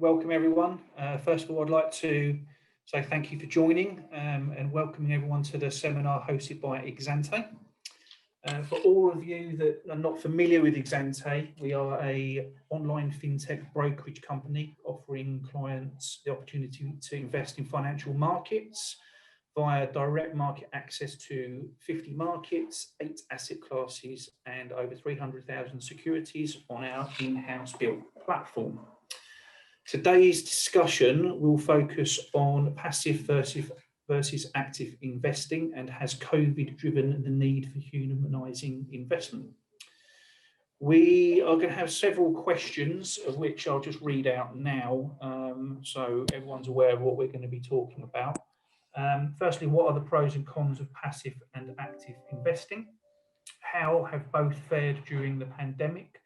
Welcome everyone. First of all, I'd like to say thank you for joining and welcoming everyone to the seminar hosted by EXANTE. For all of you that are not familiar with EXANTE, we are an online fintech brokerage company offering clients the opportunity to invest in financial markets via direct market access to 50 markets, 8 asset classes and over 300,000 securities on our in-house built platform. Today's discussion will focus on passive versus active investing and has COVID driven the need for humanising investment. We are going to have several questions of which I'll just read out now so everyone's aware of what we're going to be talking about. Firstly, what are the pros and cons of passive and active investing? How have both fared during the pandemic?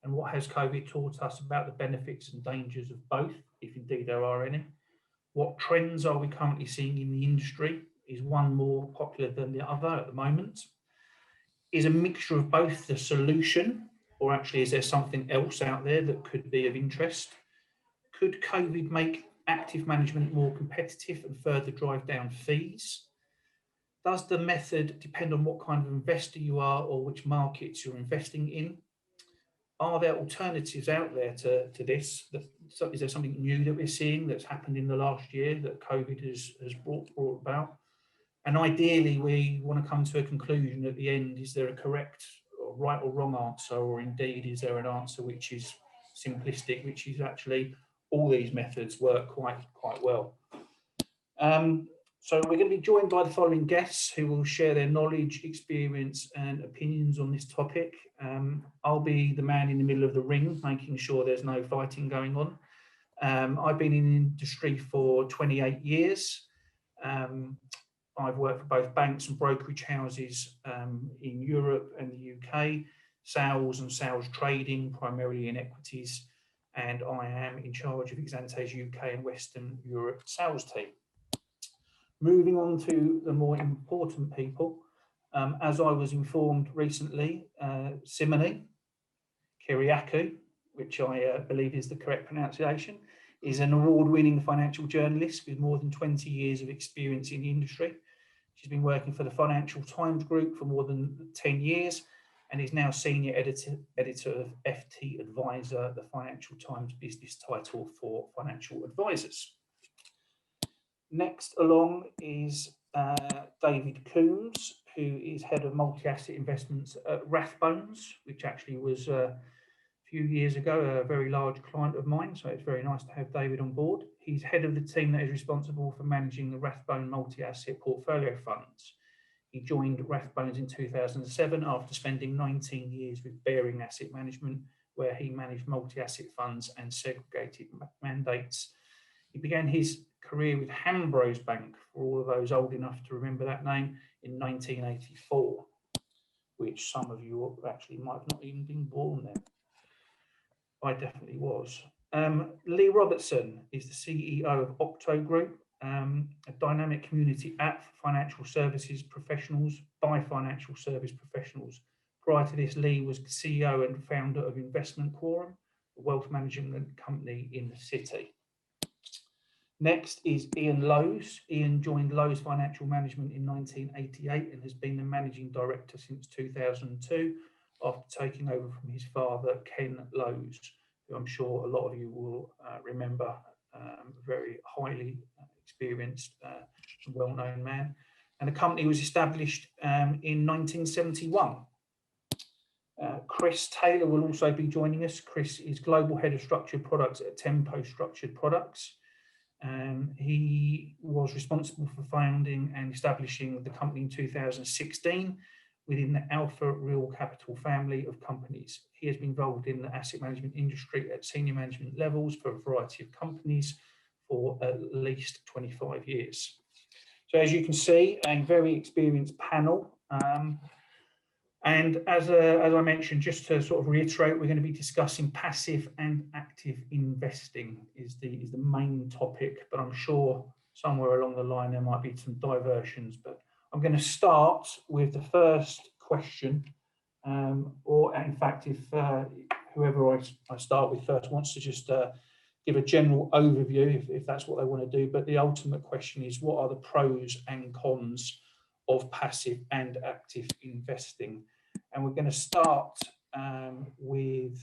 And what has COVID taught us about the benefits and dangers of both, if indeed there are any? What trends are we currently seeing in the industry? Is one more popular than the other at the moment? Is a mixture of both the solution, or actually is there something else out there that could be of interest? Could COVID make active management more competitive and further drive down fees? Does the method depend on what kind of investor you are or which markets you're investing in? Are there alternatives out there to this? Is there something new that we're seeing that's happened in the last year that COVID has brought about? And ideally, we want to come to a conclusion at the end. Is there a correct or right or wrong answer? Or indeed, is there an answer which is simplistic, which is actually all these methods work quite well? So we're going to be joined by the following guests who will share their knowledge, experience and opinions on this topic. I'll be the man in the middle of the ring, making sure there's no fighting going on. I've been in the industry for 28 years. I've worked for both banks and brokerage houses in Europe and the UK, sales and sales trading, primarily in equities, and I am in charge of EXANTE's UK and Western Europe sales team. Moving on to the more important people, as I was informed recently, Simoney, Kyriakou, which I believe is the correct pronunciation, is an award-winning financial journalist with more than 20 years of experience in the industry. She's been working for the Financial Times Group for more than 10 years and is now senior editor of FT Advisor, the Financial Times business title for financial advisors. Next along is David Coombs, who is head of multi-asset investments at Rathbones, which actually was a few years ago a very large client of mine, so it's very nice to have David on board. He's head of the team that is responsible for managing the Rathbone multi-asset portfolio funds. He joined Rathbones in 2007 after spending 19 years with Baring Asset Management, where he managed multi-asset funds and segregated mandates. He began his career with Hambros Bank, for all of those old enough to remember that name, in 1984, which some of you actually might have not even been born then. I definitely was. Lee Robertson is the CEO of Octo Group, a dynamic community app for financial services professionals by financial service professionals. Prior to this, Lee was CEO and founder of Investment Quorum, a wealth management company in the city. Next is Ian Lowes. Ian joined Lowes Financial Management in 1988 and has been the managing director since 2002 after taking over from his father, Ken Lowes, who I'm sure a lot of you will remember, very highly experienced and well-known man. And the company was established in 1971. Chris Taylor will also be joining us. Chris is Global Head of Structured Products at Tempo Structured Products. He was responsible for founding and establishing the company in 2016 within the Alpha Real Capital family of companies. He has been involved in the asset management industry at senior management levels for a variety of companies for at least 25 years. So as you can see, a very experienced panel. And as I mentioned, just to sort of reiterate, we're going to be discussing passive and active investing is the main topic, but I'm sure somewhere along the line there might be some diversions. But I'm going to start with the first question, or in fact, if whoever I start with first wants to just give a general overview if that's what they want to do. But the ultimate question is, what are the pros and cons of passive and active investing? And we're going to start with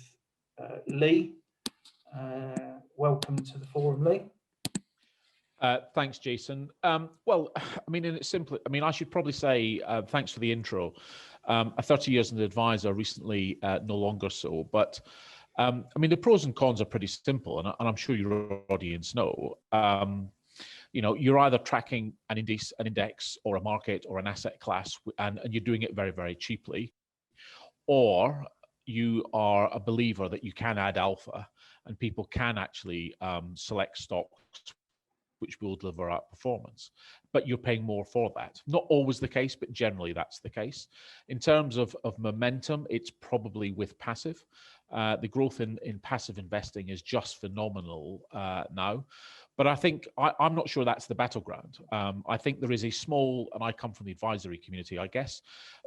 Lee. Welcome to the forum, Lee. Thanks, Jason. Well, I mean, in its simple, I mean, I should probably say thanks for the intro. 30 years as an advisor, recently no longer so. But I mean, the pros and cons are pretty simple, and I'm sure your audience know. You know, you're either tracking an index or a market or an asset class, and you're doing it very, very cheaply, or you are a believer that you can add alpha and people can actually select stocks which will deliver outperformance, but you're paying more for that. Not always the case, but generally that's the case. In terms of momentum, it's probably with passive. The growth in passive investing is just phenomenal now. But I think I'm not sure that's the battleground. I think there is a small, and I come from the advisory community, I guess,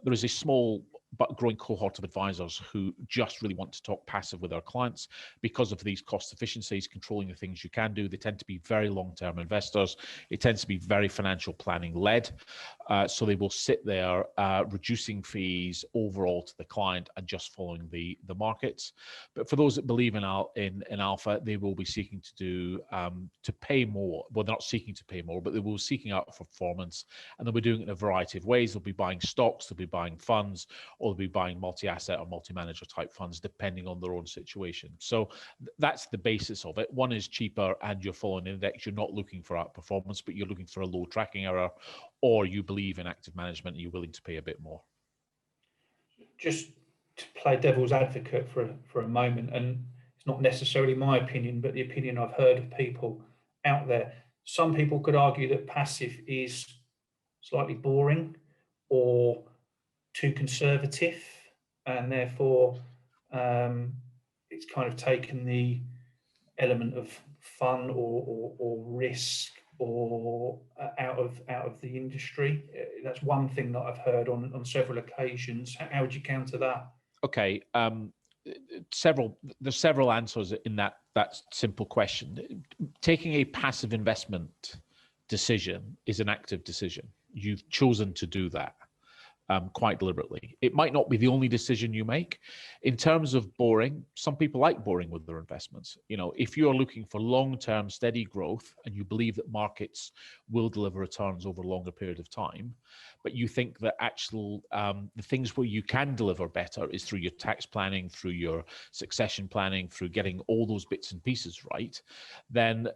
there is a small but growing cohort of advisors who just really want to talk passive with their clients because of these cost efficiencies, controlling the things you can do. They tend to be very long-term investors. It tends to be very financial planning led. So they will sit there reducing fees overall to the client and just following the markets. But for those that believe in alpha, they will be seeking to do to pay more. Well, they're not seeking to pay more, but they will be seeking out for performance, and they'll be doing it in a variety of ways. They'll be buying stocks, they'll be buying funds, or they'll be buying multi-asset or multi-manager type funds, depending on their own situation. So that's the basis of it. One is cheaper and you're following an index. You're not looking for outperformance, but you're looking for a low tracking error, or you believe in active management and you're willing to pay a bit more. Just to play devil's advocate for a moment, and it's not necessarily my opinion, but the opinion I've heard of people out there. Some people could argue that passive is slightly boring or too conservative, and therefore it's kind of taken the element of fun or risk or out of the industry. That's one thing that I've heard on several occasions. How would you counter that? Okay, there's several answers in that simple question. Taking a passive investment decision is an active decision. You've chosen to do that quite deliberately. It might not be the only decision you make. In terms of boring, some people like boring with their investments. You know, if you're looking for long-term steady growth and you believe that markets will deliver returns over a longer period of time, but you think that the things where you can deliver better is through your tax planning, through your succession planning, through getting all those bits and pieces right, then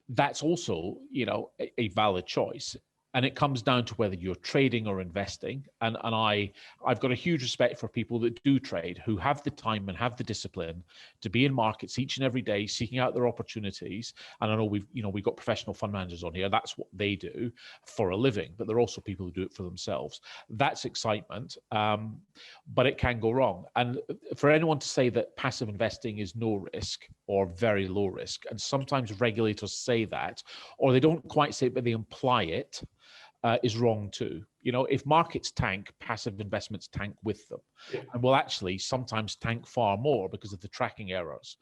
that's also, you know, a valid choice. And it comes down to whether you're trading or investing. And I've got a huge respect for people that do trade, who have the time and have the discipline to be in markets each and every day, seeking out their opportunities. And I know we've got professional fund managers on here. That's what they do for a living, but there are also people who do it for themselves. That's excitement, but it can go wrong. And for anyone to say that passive investing is no risk or very low risk, and sometimes regulators say that, or they don't quite say it, but they imply it, is wrong too. You know, if markets tank, passive investments tank with them, and will actually sometimes tank far more because of the tracking errors.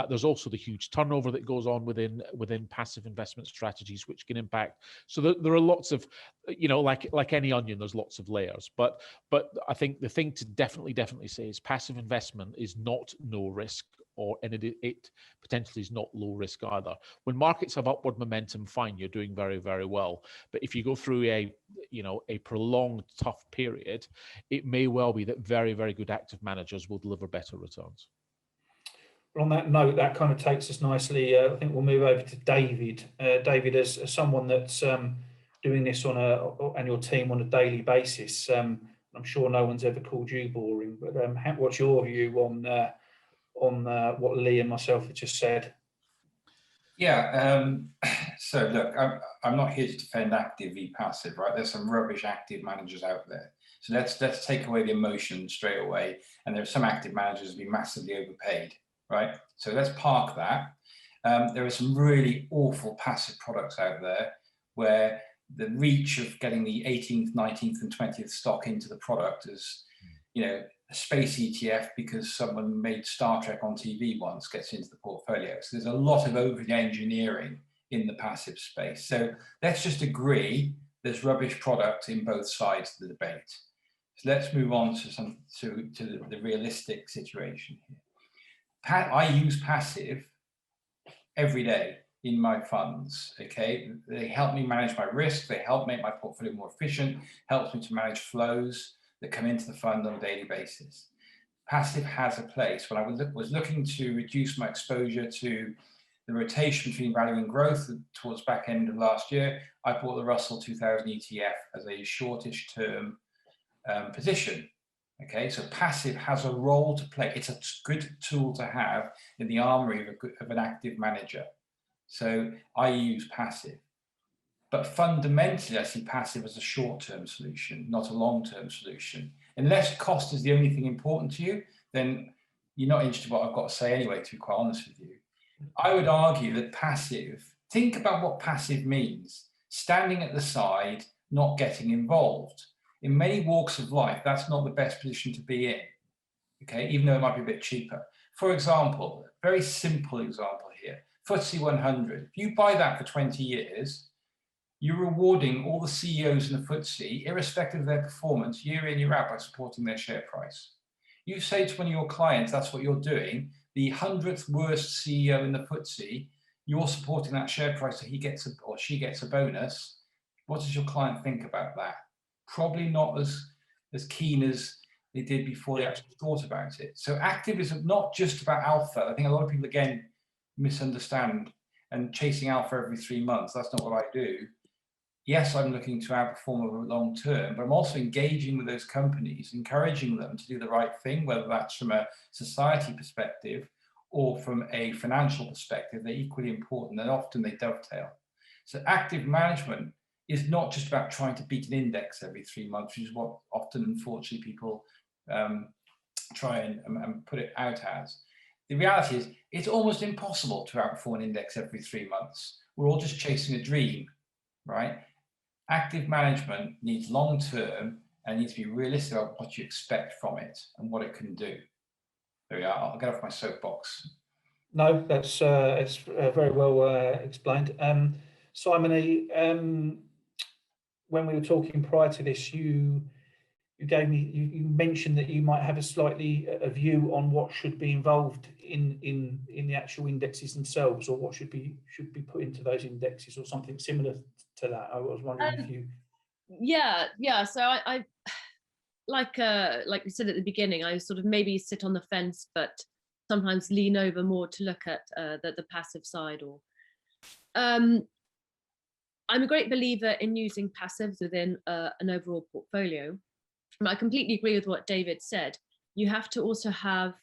There's also the huge turnover that goes on within passive investment strategies, which can impact. So there are lots of, you know, like any onion, there's lots of layers. But I think the thing to definitely say is passive investment is not no risk, and it potentially is not low risk either. When markets have upward momentum, fine, you're doing very, very well. But if you go through a prolonged tough period, it may well be that very, very good active managers will deliver better returns. Well, on that note, that kind of takes us nicely. I think we'll move over to David. David, as someone that's doing this and your team on a daily basis, I'm sure no one's ever called you boring, but what's your view on what Lee and myself have just said? Yeah, so look, I'm not here to defend active v passive, right? There's some rubbish active managers out there. So let's take away the emotion straight away. And there are some active managers who be massively overpaid, right? So let's park that. There are some really awful passive products out there where the reach of getting the 18th, 19th and 20th stock into the product a space ETF because someone made Star Trek on TV once gets into the portfolio. So there's a lot of over-engineering in the passive space. So let's just agree there's rubbish products in both sides of the debate. So let's move on to the realistic situation here. I use passive every day in my funds, okay? They help me manage my risk, they help make my portfolio more efficient, helps me to manage flows that come into the fund on a daily basis. Passive has a place. When I was looking to reduce my exposure to the rotation between value and growth towards back end of last year, I bought the Russell 2000 ETF as a shortish term position. Okay, so passive has a role to play. It's a good tool to have in the armory of an active manager. So I use passive. But fundamentally, I see passive as a short-term solution, not a long-term solution. Unless cost is the only thing important to you, then you're not interested in what I've got to say anyway, to be quite honest with you. I would argue that passive, think about what passive means. Standing at the side, not getting involved. In many walks of life, that's not the best position to be in, okay, even though it might be a bit cheaper. For example, very simple example here, FTSE 100. If you buy that for 20 years, you're rewarding all the CEOs in the FTSE, irrespective of their performance, year in, year out, by supporting their share price. You say to one of your clients, that's what you're doing, the 100th worst CEO in the FTSE, you're supporting that share price so he gets or she gets a bonus. What does your client think about that? Probably not as keen as they did before they actually thought about it. So active is not just about alpha. I think a lot of people, again, misunderstand and chasing alpha every 3 months. That's not what I do. Yes, I'm looking to outperform over long term, but I'm also engaging with those companies, encouraging them to do the right thing, whether that's from a society perspective or from a financial perspective. They're equally important, and often they dovetail. So active management is not just about trying to beat an index every 3 months, which is what often, unfortunately, people try and put it out as. The reality is it's almost impossible to outperform an index every 3 months. We're all just chasing a dream, right? Active management needs long-term and needs to be realistic about what you expect from it and what it can do. There we are. I'll get off my soapbox. No, that's very well explained. Simoney, when we were talking prior to this, you mentioned that you might have a view on what should be involved in the actual indexes themselves, or what should be put into those indexes, or something similar to that. I was wondering if you. Yeah. So I like we said at the beginning, I sort of maybe sit on the fence, but sometimes lean over more to look at the passive side. Or I'm a great believer in using passives within an overall portfolio. I completely agree with what David said. You have to also have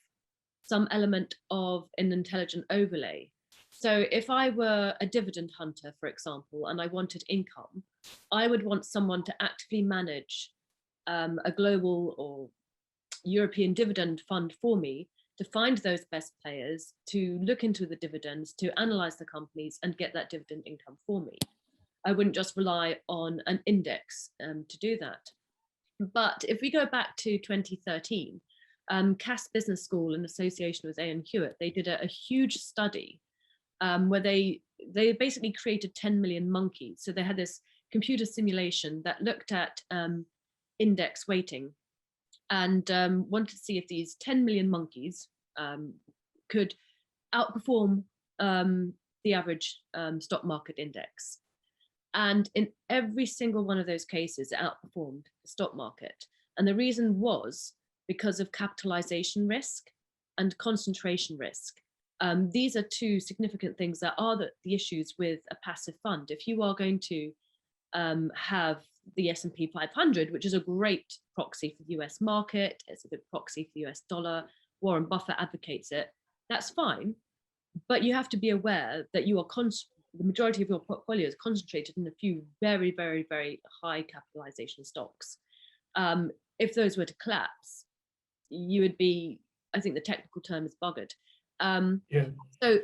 some element of an intelligent overlay. So if I were a dividend hunter, for example, and I wanted income, I would want someone to actively manage a global or European dividend fund for me, to find those best players, to look into the dividends, to analyze the companies and get that dividend income for me. I wouldn't just rely on an index to do that. But if we go back to 2013, Cass Business School in association with A.N. Hewitt, they did a huge study where they basically created 10 million monkeys. So they had this computer simulation that looked at index weighting and wanted to see if these 10 million monkeys could outperform the average stock market index. And in every single one of those cases, it outperformed the stock market. And the reason was because of capitalization risk and concentration risk. These are two significant things that are the issues with a passive fund. If you are going to have the S&P 500, which is a great proxy for the US market, it's a good proxy for the US dollar, Warren Buffett advocates it, that's fine. But you have to be aware that you are the majority of your portfolio is concentrated in a few very, very, very high capitalization stocks. If those were to collapse, you would be, I think the technical term is buggered. So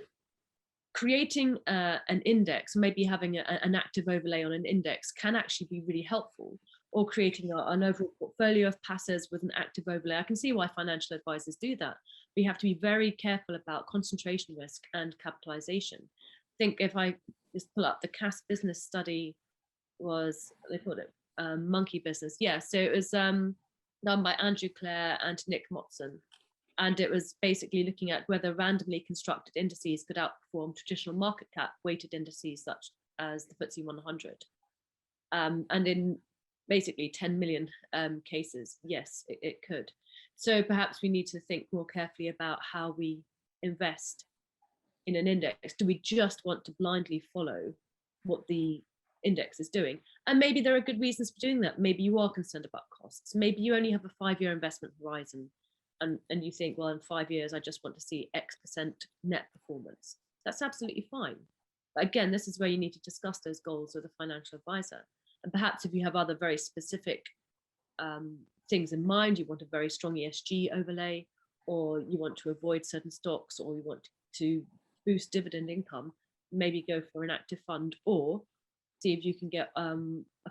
creating an index, maybe having an active overlay on an index can actually be really helpful. or creating an overall portfolio of passives with an active overlay. I can see why financial advisors do that. We have to be very careful about concentration risk and capitalization. I think if I just pull up the CAS business study, they called it monkey business. Yeah, so it was done by Andrew Clare and Nick Motson. And it was basically looking at whether randomly constructed indices could outperform traditional market cap weighted indices such as the FTSE 100. And in basically 10 million cases, yes, it could. So perhaps we need to think more carefully about how we invest in an index. Do we just want to blindly follow what the index is doing? And maybe there are good reasons for doing that. Maybe you are concerned about costs. Maybe you only have a 5-year investment horizon and you think, well, in 5 years, I just want to see X% net performance. That's absolutely fine. But again, this is where you need to discuss those goals with a financial advisor. And perhaps if you have other very specific things in mind, you want a very strong ESG overlay, or you want to avoid certain stocks, or you want to boost dividend income, maybe go for an active fund, or see if you can get a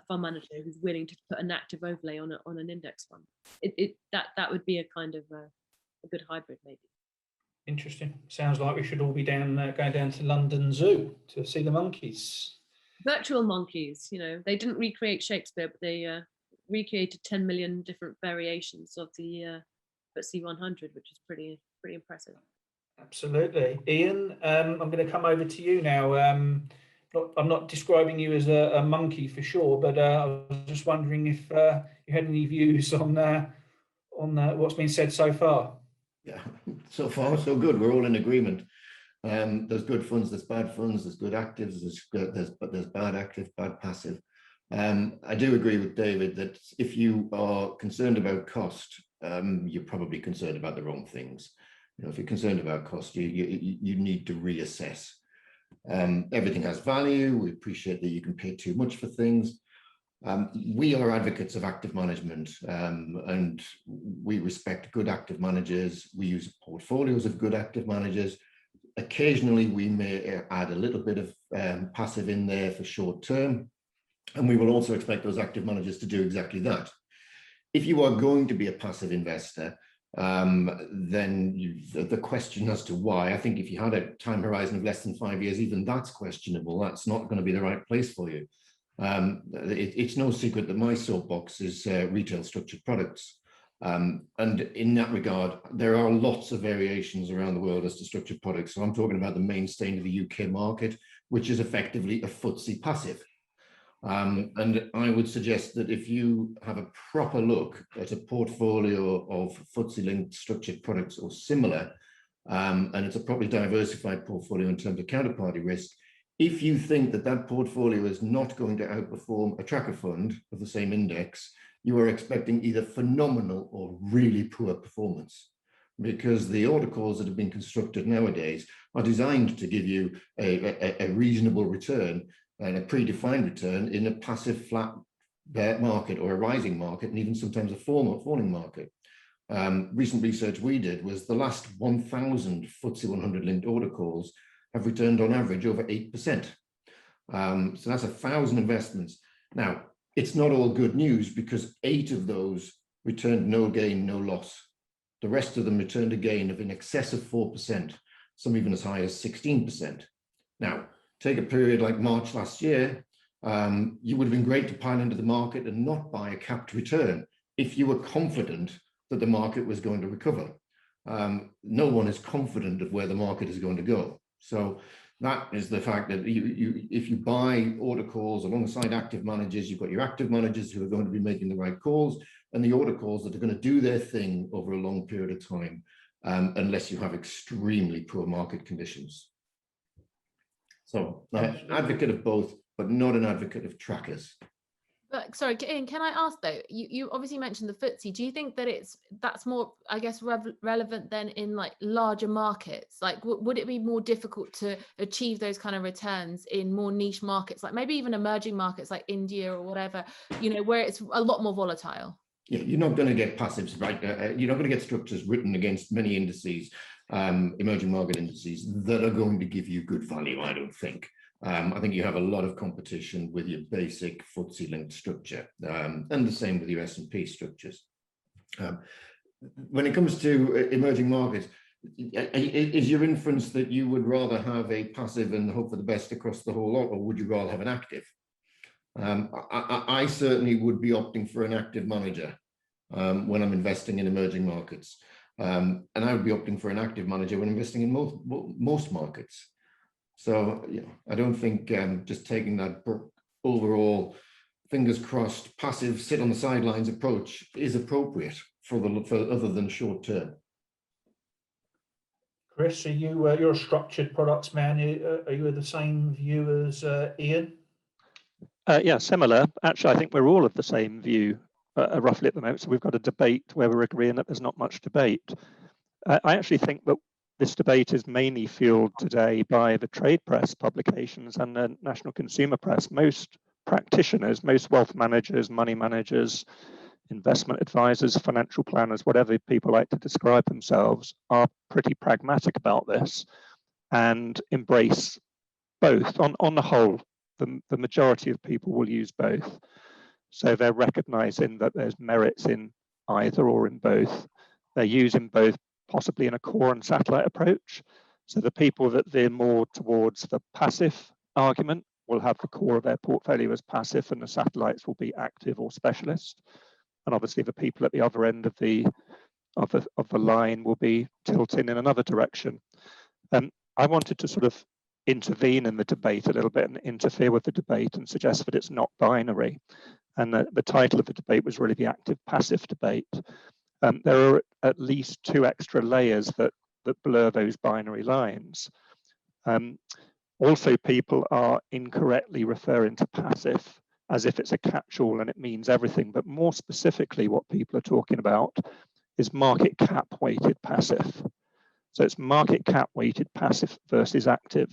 fund manager who's willing to put an active overlay on an index fund. That would be a kind of a good hybrid, maybe. Interesting. Sounds like we should all be going down to London Zoo to see the monkeys. Virtual monkeys, they didn't recreate Shakespeare, but they recreated 10 million different variations of the FTSE 100, which is pretty impressive. Absolutely. Ian, I'm going to come over to you now. I'm not describing you as a monkey for sure, but I was just wondering if you had any views on what's been said so far. Yeah, so far so good. We're all in agreement. There's good funds, there's bad funds, there's good actives, there's bad active, bad passive. I do agree with David that if you are concerned about cost, you're probably concerned about the wrong things. If you're concerned about cost, you need to reassess. Everything has value. We appreciate that you can pay too much for things. We are advocates of active management, and we respect good active managers. We use portfolios of good active managers. Occasionally, we may add a little bit of passive in there for short term, and we will also expect those active managers to do exactly that. If you are going to be a passive investor, then the question as to why, I think if you had a time horizon of less than 5 years, even that's questionable. That's not going to be the right place for you. It's no secret that my soapbox is retail structured products. And in that regard, there are lots of variations around the world as to structured products. So I'm talking about the mainstay of the UK market, which is effectively a FTSE passive. And I would suggest that if you have a proper look at a portfolio of FTSE-linked structured products or similar, and it's a properly diversified portfolio in terms of counterparty risk, if you think that that portfolio is not going to outperform a tracker fund of the same index, you are expecting either phenomenal or really poor performance, because the order calls that have been constructed nowadays are designed to give you a reasonable return and a predefined return in a passive flat market or a rising market, and even sometimes a falling market. Recent research we did was the last 1,000 FTSE 100 linked order calls have returned on average over 8%. So that's 1,000 investments. Now, it's not all good news, because 8 of those returned no gain, no loss. The rest of them returned a gain of in excess of 4%, some even as high as 16%. Now, take a period like March last year, you would have been great to pile into the market and not buy a capped return if you were confident that the market was going to recover. No one is confident of where the market is going to go. So that is the fact that if you buy order calls alongside active managers, you've got your active managers who are going to be making the right calls, and the order calls that are going to do their thing over a long period of time, unless you have extremely poor market conditions. So advocate of both, but not an advocate of trackers. But sorry, Ian, can I ask though, you obviously mentioned the FTSE. Do you think that that's more, I guess, relevant than in like larger markets? Like, would it be more difficult to achieve those kind of returns in more niche markets, like maybe even emerging markets like India or whatever, where it's a lot more volatile? Yeah, you're not going to get passives, right? You're not going to get structures written against many indices, emerging market indices, that are going to give you good value, I don't think. I think you have a lot of competition with your basic FTSE linked structure, and the same with your S&P structures. When it comes to emerging markets, is your inference that you would rather have a passive and hope for the best across the whole lot, or would you rather have an active? I certainly would be opting for an active manager when I'm investing in emerging markets. And I would be opting for an active manager when investing in most markets. So, you know, I don't think just taking that overall fingers crossed, passive, sit on the sidelines approach is appropriate for other than short term. Chris, are you you're a structured products man? Are you of the same view as Ian? Yeah, similar. Actually, I think we're all of the same view roughly at the moment. So we've got a debate where we're agreeing that there's not much debate. I actually think that this debate is mainly fueled today by the trade press publications and the national consumer press. Most practitioners, most wealth managers, money managers, investment advisors, financial planners, whatever people like to describe themselves, are pretty pragmatic about this and embrace both. On the whole, the majority of people will use both. So they're recognizing that there's merits in either or in both. They're using both possibly in a core and satellite approach. So the people that veer more towards the passive argument will have the core of their portfolio as passive, and the satellites will be active or specialist. And obviously the people at the other end of the line will be tilting in another direction. I wanted to sort of intervene in the debate a little bit and interfere with the debate and suggest that it's not binary. And the title of the debate was really the active-passive debate. There are at least two extra layers that blur those binary lines. Also, people are incorrectly referring to passive as if it's a catch-all and it means everything. But more specifically, what people are talking about is market cap weighted passive. So it's market cap weighted passive versus active.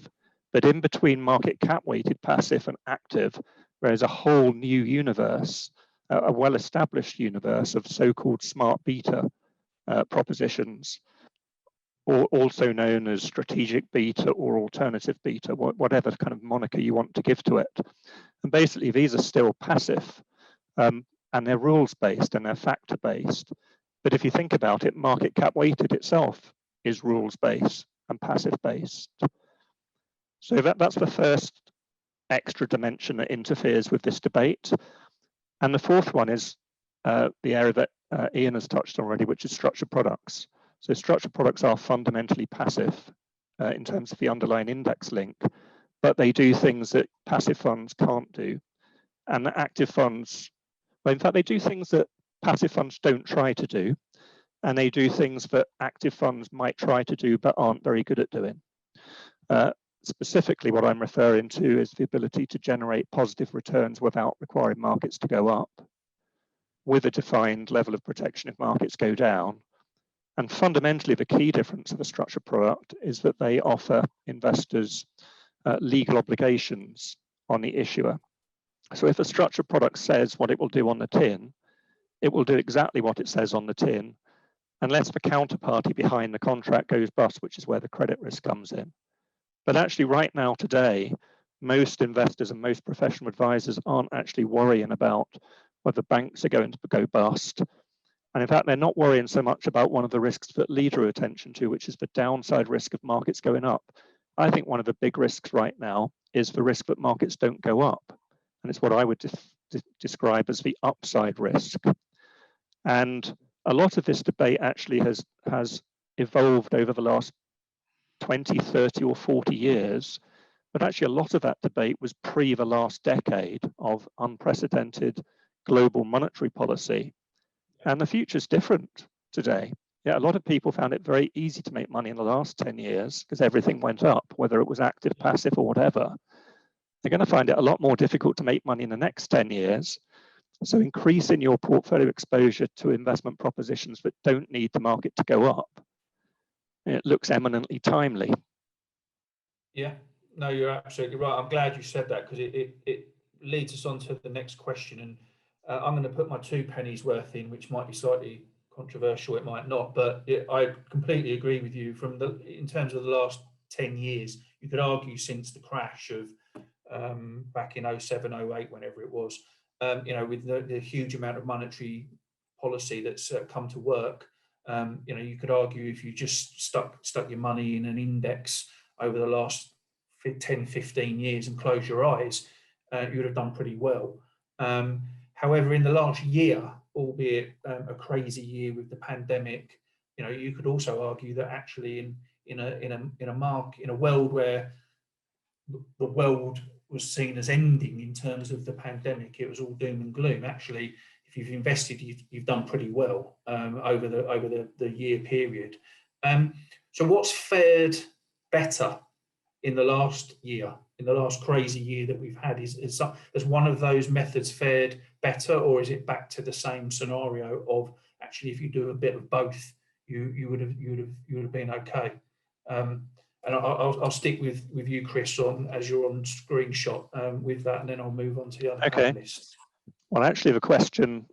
But in between market cap weighted passive and active, there is a whole new universe, a well-established universe of so-called smart beta propositions, or also known as strategic beta or alternative beta, whatever kind of moniker you want to give to it. And basically, these are still passive, and they're rules-based and they're factor-based. But if you think about it, market cap weighted itself is rules-based and passive-based. So that's the first extra dimension that interferes with this debate. And the fourth one is the area that Ian has touched on already, which is structured products. So structured products are fundamentally passive in terms of the underlying index link, but they do things that passive funds can't do. And the active funds, well, in fact, they do things that passive funds don't try to do, and they do things that active funds might try to do but aren't very good at doing. Specifically, what I'm referring to is the ability to generate positive returns without requiring markets to go up, with a defined level of protection if markets go down. And fundamentally, the key difference of a structured product is that they offer investors legal obligations on the issuer. So if a structured product says what it will do on the tin, it will do exactly what it says on the tin, unless the counterparty behind the contract goes bust, which is where the credit risk comes in. But actually right now today, most investors and most professional advisors aren't actually worrying about whether banks are going to go bust. And in fact, they're not worrying so much about one of the risks that lead drew attention to, which is the downside risk of markets going up. I think one of the big risks right now is the risk that markets don't go up. And it's what I would describe as the upside risk. And a lot of this debate actually has evolved over the last 20, 30 or 40 years, but actually a lot of that debate was pre the last decade of unprecedented global monetary policy. And the future's different today. Yeah, a lot of people found it very easy to make money in the last 10 years because everything went up, whether it was active, passive or whatever. They're going to find it a lot more difficult to make money in the next 10 years. So increasing your portfolio exposure to investment propositions that don't need the market to go up, it looks eminently timely. Yeah, no, you're absolutely right. I'm glad you said that because it leads us on to the next question. And I'm going to put my 2 pennies worth in, which might be slightly controversial, it might not, but I completely agree with you. In terms of the last 10 years, you could argue since the crash of back in 07, 08, whenever it was. With the huge amount of monetary policy that's come to work, you could argue if you just stuck your money in an index over the last 10, 15 years and close your eyes, you would have done pretty well. However, in the last year, albeit a crazy year with the pandemic, you could also argue that actually in a world where the world was seen as ending in terms of the pandemic, it was all doom and gloom. Actually, if you've invested, you've done pretty well over the year period. So what's fared better in the last year, in the last crazy year that we've had? Has one of those methods fared better, or is it back to the same scenario of actually if you do a bit of both, you would have been okay? And I'll stick with you, Chris, as you're on screenshot with that, and then I'll move on to the other panelists. Well, actually, the question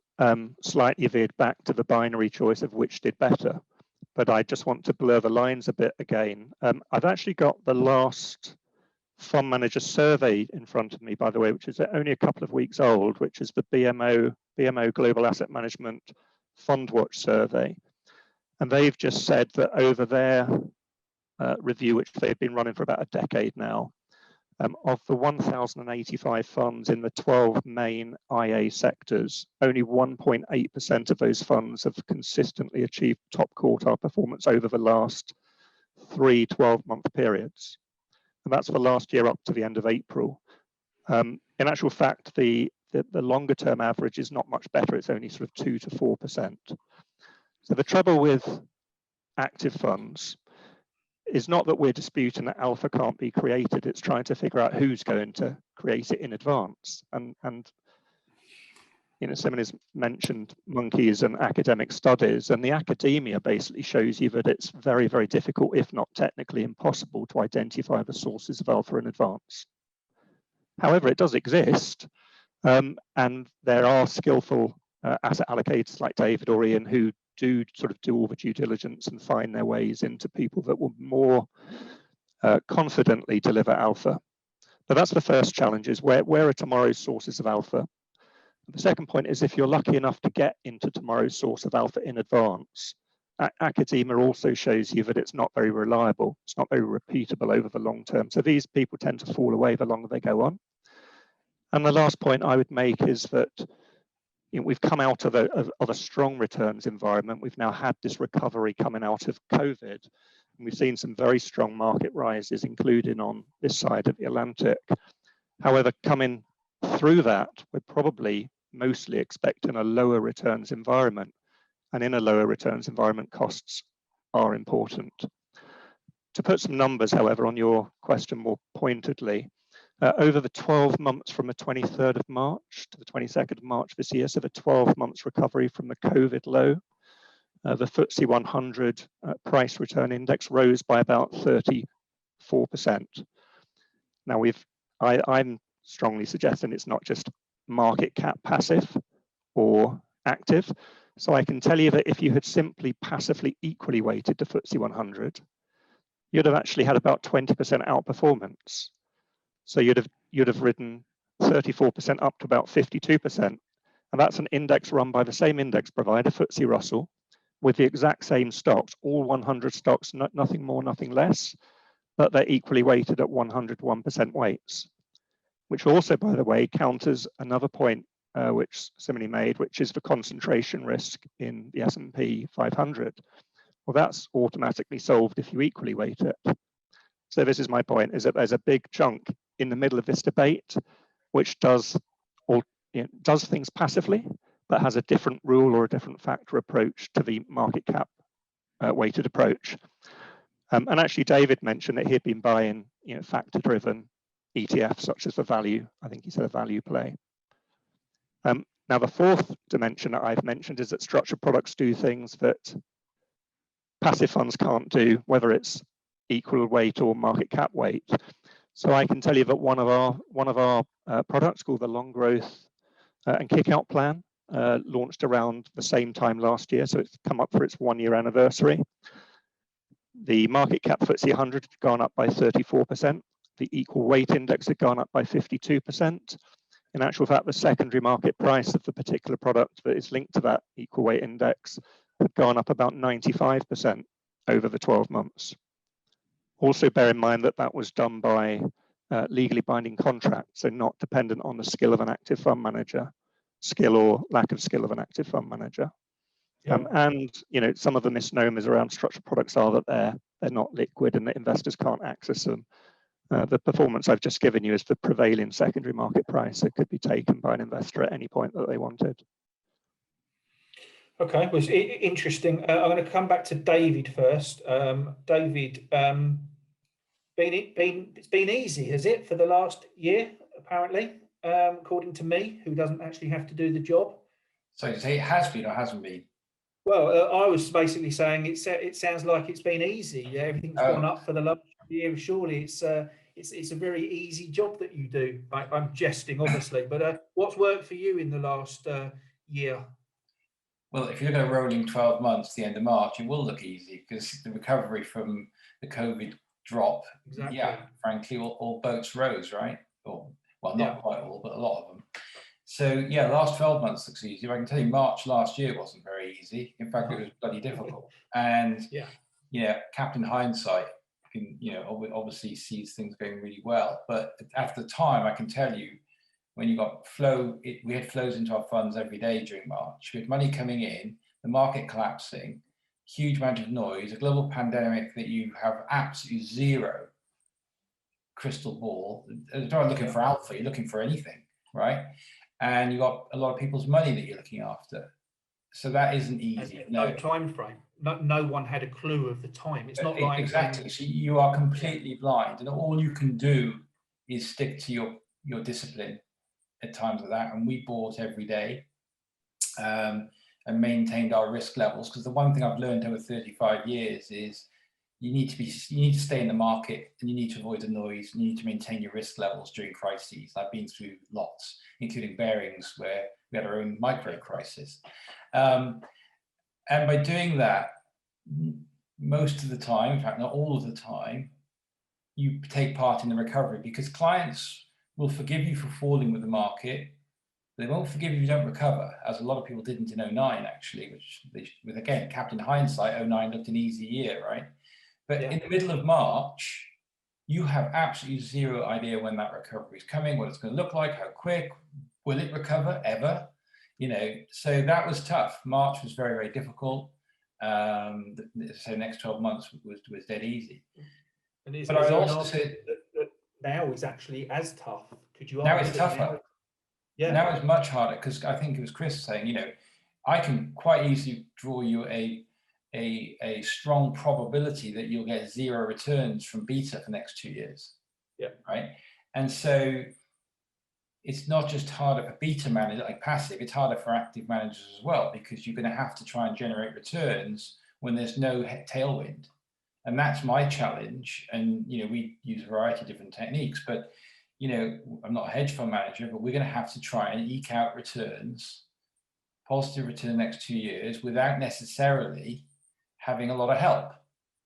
slightly veered back to the binary choice of which did better, but I just want to blur the lines a bit again. I've actually got the last fund manager survey in front of me, by the way, which is only a couple of weeks old, which is the BMO Global Asset Management Fund Watch survey. And they've just said that over their review, which they've been running for about a decade now, of the 1,085 funds in the 12 main IA sectors, only 1.8% of those funds have consistently achieved top quartile performance over the last 3 12-month periods. And that's for last year up to the end of April. In actual fact, the longer term average is not much better. It's only sort of 2 to 4%. So the trouble with active funds is not that we're disputing that alpha can't be created, it's trying to figure out who's going to create it in advance. And Simoney's mentioned monkeys and academic studies, and the academia basically shows you that it's very, very difficult, if not technically impossible, to identify the sources of alpha in advance. However, it does exist, and there are skillful asset allocators like David or Ian who do all the due diligence and find their ways into people that will more confidently deliver alpha. But that's the first challenge, is where are tomorrow's sources of alpha? The second point is, if you're lucky enough to get into tomorrow's source of alpha in advance, academia also shows you that it's not very reliable, it's not very repeatable over the long term. So these people tend to fall away the longer they go on. And the last point I would make is that we've come out of a strong returns environment. We've now had this recovery coming out of COVID. And we've seen some very strong market rises, including on this side of the Atlantic. However, coming through that, we're probably mostly expecting a lower returns environment. And in a lower returns environment, costs are important. To put some numbers, however, on your question more pointedly, over the 12 months from the 23rd of March to the 22nd of March this year, so the 12 months recovery from the COVID low, the FTSE 100 price return index rose by about 34%. Now I'm strongly suggesting it's not just market cap passive or active. So I can tell you that if you had simply passively equally weighted the FTSE 100, you'd have actually had about 20% outperformance. So you'd have ridden 34% up to about 52%. And that's an index run by the same index provider, FTSE Russell, with the exact same stocks, all 100 stocks, nothing more, nothing less, but they're equally weighted at 101% weights, which also, by the way, counters another point which Simoney made, which is the concentration risk in the S&P 500. Well, that's automatically solved if you equally weight it. So this is my point, is that there's a big chunk in the middle of this debate which does things passively, but has a different rule or a different factor approach to the market cap weighted approach. And actually, David mentioned that he'd been buying factor-driven ETFs, such as the value, I think he said a value play. Now, the fourth dimension that I've mentioned is that structured products do things that passive funds can't do, whether it's equal weight or market cap weight. So I can tell you that one of our products called the Long Growth and Kick Out Plan launched around the same time last year, so it's come up for its 1-year anniversary. The market cap FTSE 100 had gone up by 34%, the equal weight index had gone up by 52%. In actual fact, the secondary market price of the particular product that is linked to that equal weight index had gone up about 95% over the 12 months. Also bear in mind that that was done by legally binding contracts, so not dependent on the skill of an active fund manager, skill or lack of skill of an active fund manager. Yeah. And some of the misnomers around structured products are that they're not liquid and that investors can't access them. The performance I've just given you is the prevailing secondary market price. It could be taken by an investor at any point that they wanted. Okay, was interesting. I'm going to come back to David first. David, it's been easy, has it, for the last year, apparently, according to me, who doesn't actually have to do the job? So you say it has been or hasn't been? Well, I was basically saying it sounds like it's been easy. Yeah, everything's gone up for the last year. Surely it's a very easy job that you do. I'm jesting, obviously, but what's worked for you in the last year? Well, if you look at a rolling 12 months, the end of March, it will look easy because the recovery from the COVID drop, Exactly. yeah, frankly, all boats rose, right? Or, well, not quite all, but a lot of them. So, yeah, the last 12 months looks easy. I can tell you March last year wasn't very easy. In fact, it was bloody difficult. And, Captain Hindsight can, obviously sees things going really well. But at the time, I can tell you, when you got flow, we had flows into our funds every day during March. We had money coming in, the market collapsing, huge amount of noise, a global pandemic that you have absolutely zero crystal ball. You're not looking for alpha, you're looking for anything, right? And you got a lot of people's money that you're looking after. So that isn't easy. No time frame. No one had a clue of the time. It's not like exactly. So you are completely blind, and all you can do is stick to your discipline at times like that. And we bought every day and maintained our risk levels, because the one thing I've learned over 35 years is you need to stay in the market, and you need to avoid the noise, and you need to maintain your risk levels during crises. I've been through lots, including Bearings, where we had our own micro crisis. And by doing that, most of the time, in fact, not all of the time, you take part in the recovery, because clients will forgive you for falling with the market. They won't forgive you if you don't recover, as a lot of people didn't in 09, actually, with again, Captain Hindsight, 09 looked an easy year, right? But in the middle of March, you have absolutely zero idea when that recovery is coming, what it's going to look like, how quick, will it recover ever? So that was tough. March was very, very difficult. So next 12 months was dead easy. But I also said that now is actually as tough. Could you? Now it's tougher. Now it's much harder, because I think it was Chris saying, I can quite easily draw you a strong probability that you'll get zero returns from beta for the next 2 years. Yeah. Right. And so it's not just harder for beta managers like passive, it's harder for active managers as well, because you're going to have to try and generate returns when there's no tailwind. And that's my challenge. And, we use a variety of different techniques, but, I'm not a hedge fund manager, but we're going to have to try and eke out returns, positive return the next 2 years, without necessarily having a lot of help.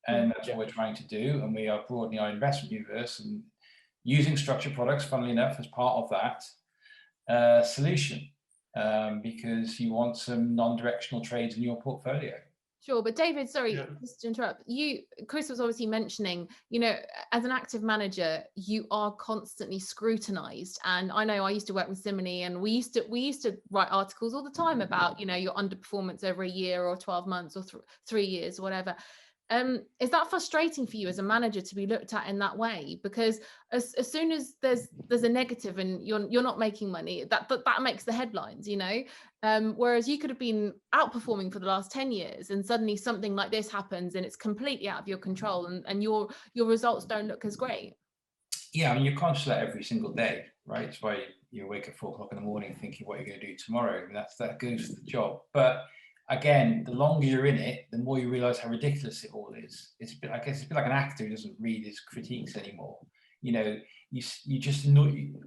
And that's what we're trying to do. And we are broadening our investment universe and using structured products, funnily enough, as part of that solution, because you want some non-directional trades in your portfolio. Sure, but David, sorry, just to interrupt you. Chris was obviously mentioning, as an active manager, you are constantly scrutinized. And I know I used to work with Simoney, and we used to write articles all the time about, your underperformance over a year or 12 months or 3 years or whatever. Is that frustrating for you as a manager to be looked at in that way? Because as soon as there's a negative and you're not making money, that makes the headlines, whereas you could have been outperforming for the last 10 years, and suddenly something like this happens and it's completely out of your control, and your results don't look as great. Yeah, I mean, you're conscious of that every single day, right? It's why you wake at 4 o'clock in the morning thinking what you're going to do tomorrow. I mean, that goes to the job. But again, the longer you're in it, the more you realize how ridiculous it all is. I guess it's a bit like an actor who doesn't read his critiques anymore. You just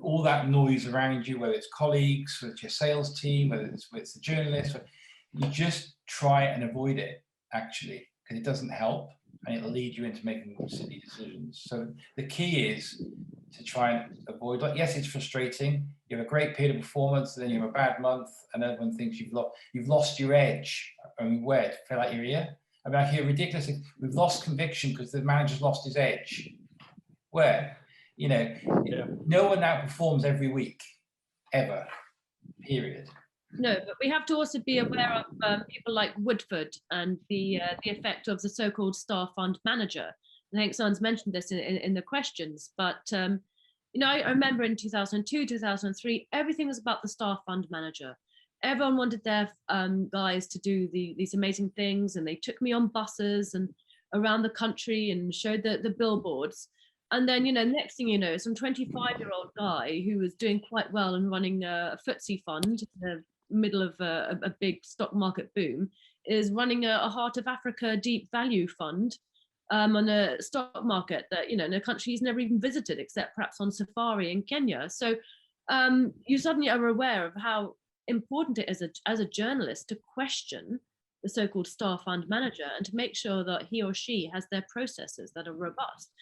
all that noise around you, whether it's colleagues, whether it's your sales team, whether it's the journalists, you just try and avoid it, actually, because it doesn't help. and it'll lead you into making silly decisions. So the key is to try and avoid, like, yes, it's frustrating. You have a great period of performance, and then you have a bad month, and everyone thinks you've lost your edge. I mean, where? Fell out your ear? I mean, I hear ridiculous things. We've lost conviction because the manager's lost his edge. Where? You know, no one outperforms every week, ever, period. No, but we have to also be aware of people like Woodford and the effect of the so-called star fund manager. I think someone's mentioned this in the questions, but you know, I remember in 2002, 2003, everything was about the star fund manager. Everyone wanted their guys to do these amazing things, and they took me on buses and around the country and showed the billboards. And then, you know, next thing you know, some 25-year-old guy who was doing quite well and running a FTSE fund in the middle of a big stock market boom is running a Heart of Africa deep value fund on a stock market that, you know, in a country he's never even visited except perhaps on safari in Kenya. So you suddenly are aware of how important it is as a journalist to question the so-called star fund manager and to make sure that he or she has their processes that are robust.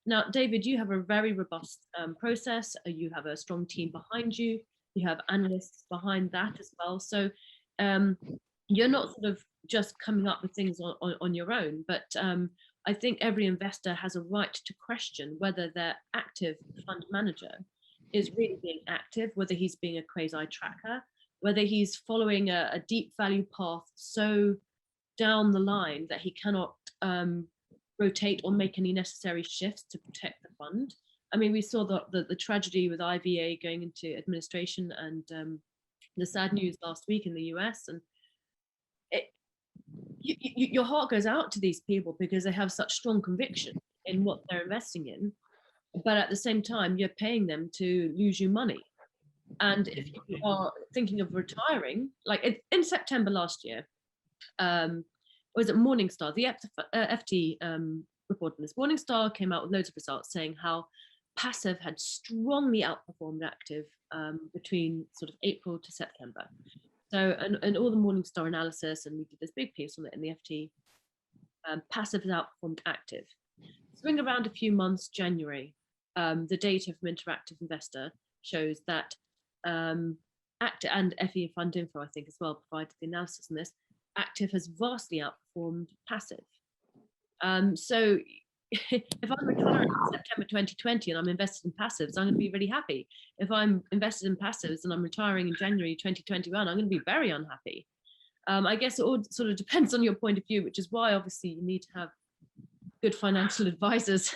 Now, David, you have a very robust process. You have a strong team behind you. You have analysts behind that as well. So you're not sort of just coming up with things on your own, but I think every investor has a right to question whether their active fund manager is really being active, whether he's being a quasi tracker, whether he's following a deep value path so down the line that he cannot rotate or make any necessary shifts to protect the fund. I mean, we saw the tragedy with IVA going into administration and the sad news last week in the US. And your heart goes out to these people because they have such strong conviction in what they're investing in. But at the same time, you're paying them to lose you money. And if you are thinking of retiring, like in September last year, was it Morningstar? The FT reported this. Morningstar came out with loads of results saying how passive had strongly outperformed active between sort of April to September. So, and all the Morningstar analysis, and we did this big piece on it in the FT, passive has outperformed active. Swing around a few months, January, the data from Interactive Investor shows that active and FE Fund Info, I think as well, provided the analysis on this. Active has vastly outperformed passive. So if I'm retiring in September 2020 and I'm invested in passives, I'm going to be really happy. If I'm invested in passives and I'm retiring in January 2021, I'm going to be very unhappy. I guess it all sort of depends on your point of view, which is why obviously you need to have good financial advisors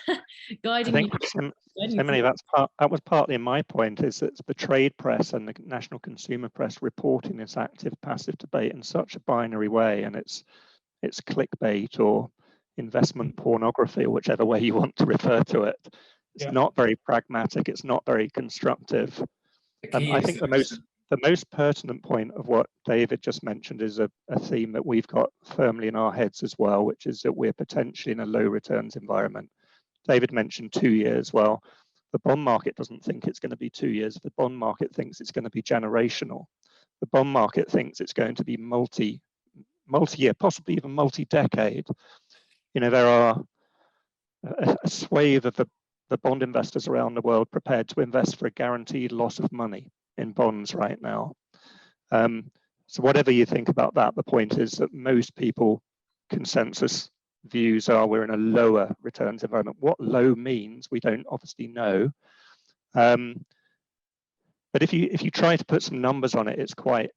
guiding you. Simoney, that was partly my point, is that the trade press and the national consumer press reporting this active passive debate in such a binary way, and it's clickbait or investment pornography, or whichever way you want to refer to it. It's not very pragmatic, it's not very constructive. I think the most pertinent point of what David just mentioned is a theme that we've got firmly in our heads as well, which is that we're potentially in a low returns environment. David mentioned 2 years. Well, the bond market doesn't think it's going to be 2 years. The bond market thinks it's going to be generational. The bond market thinks it's going to be multi-year, possibly even multi-decade. You know, there are a swathe of the bond investors around the world prepared to invest for a guaranteed loss of money in bonds right now. So whatever you think about that, the point is that most people consensus views are we're in a lower returns environment. What low means, we don't obviously know. But if you try to put some numbers on it, it's quite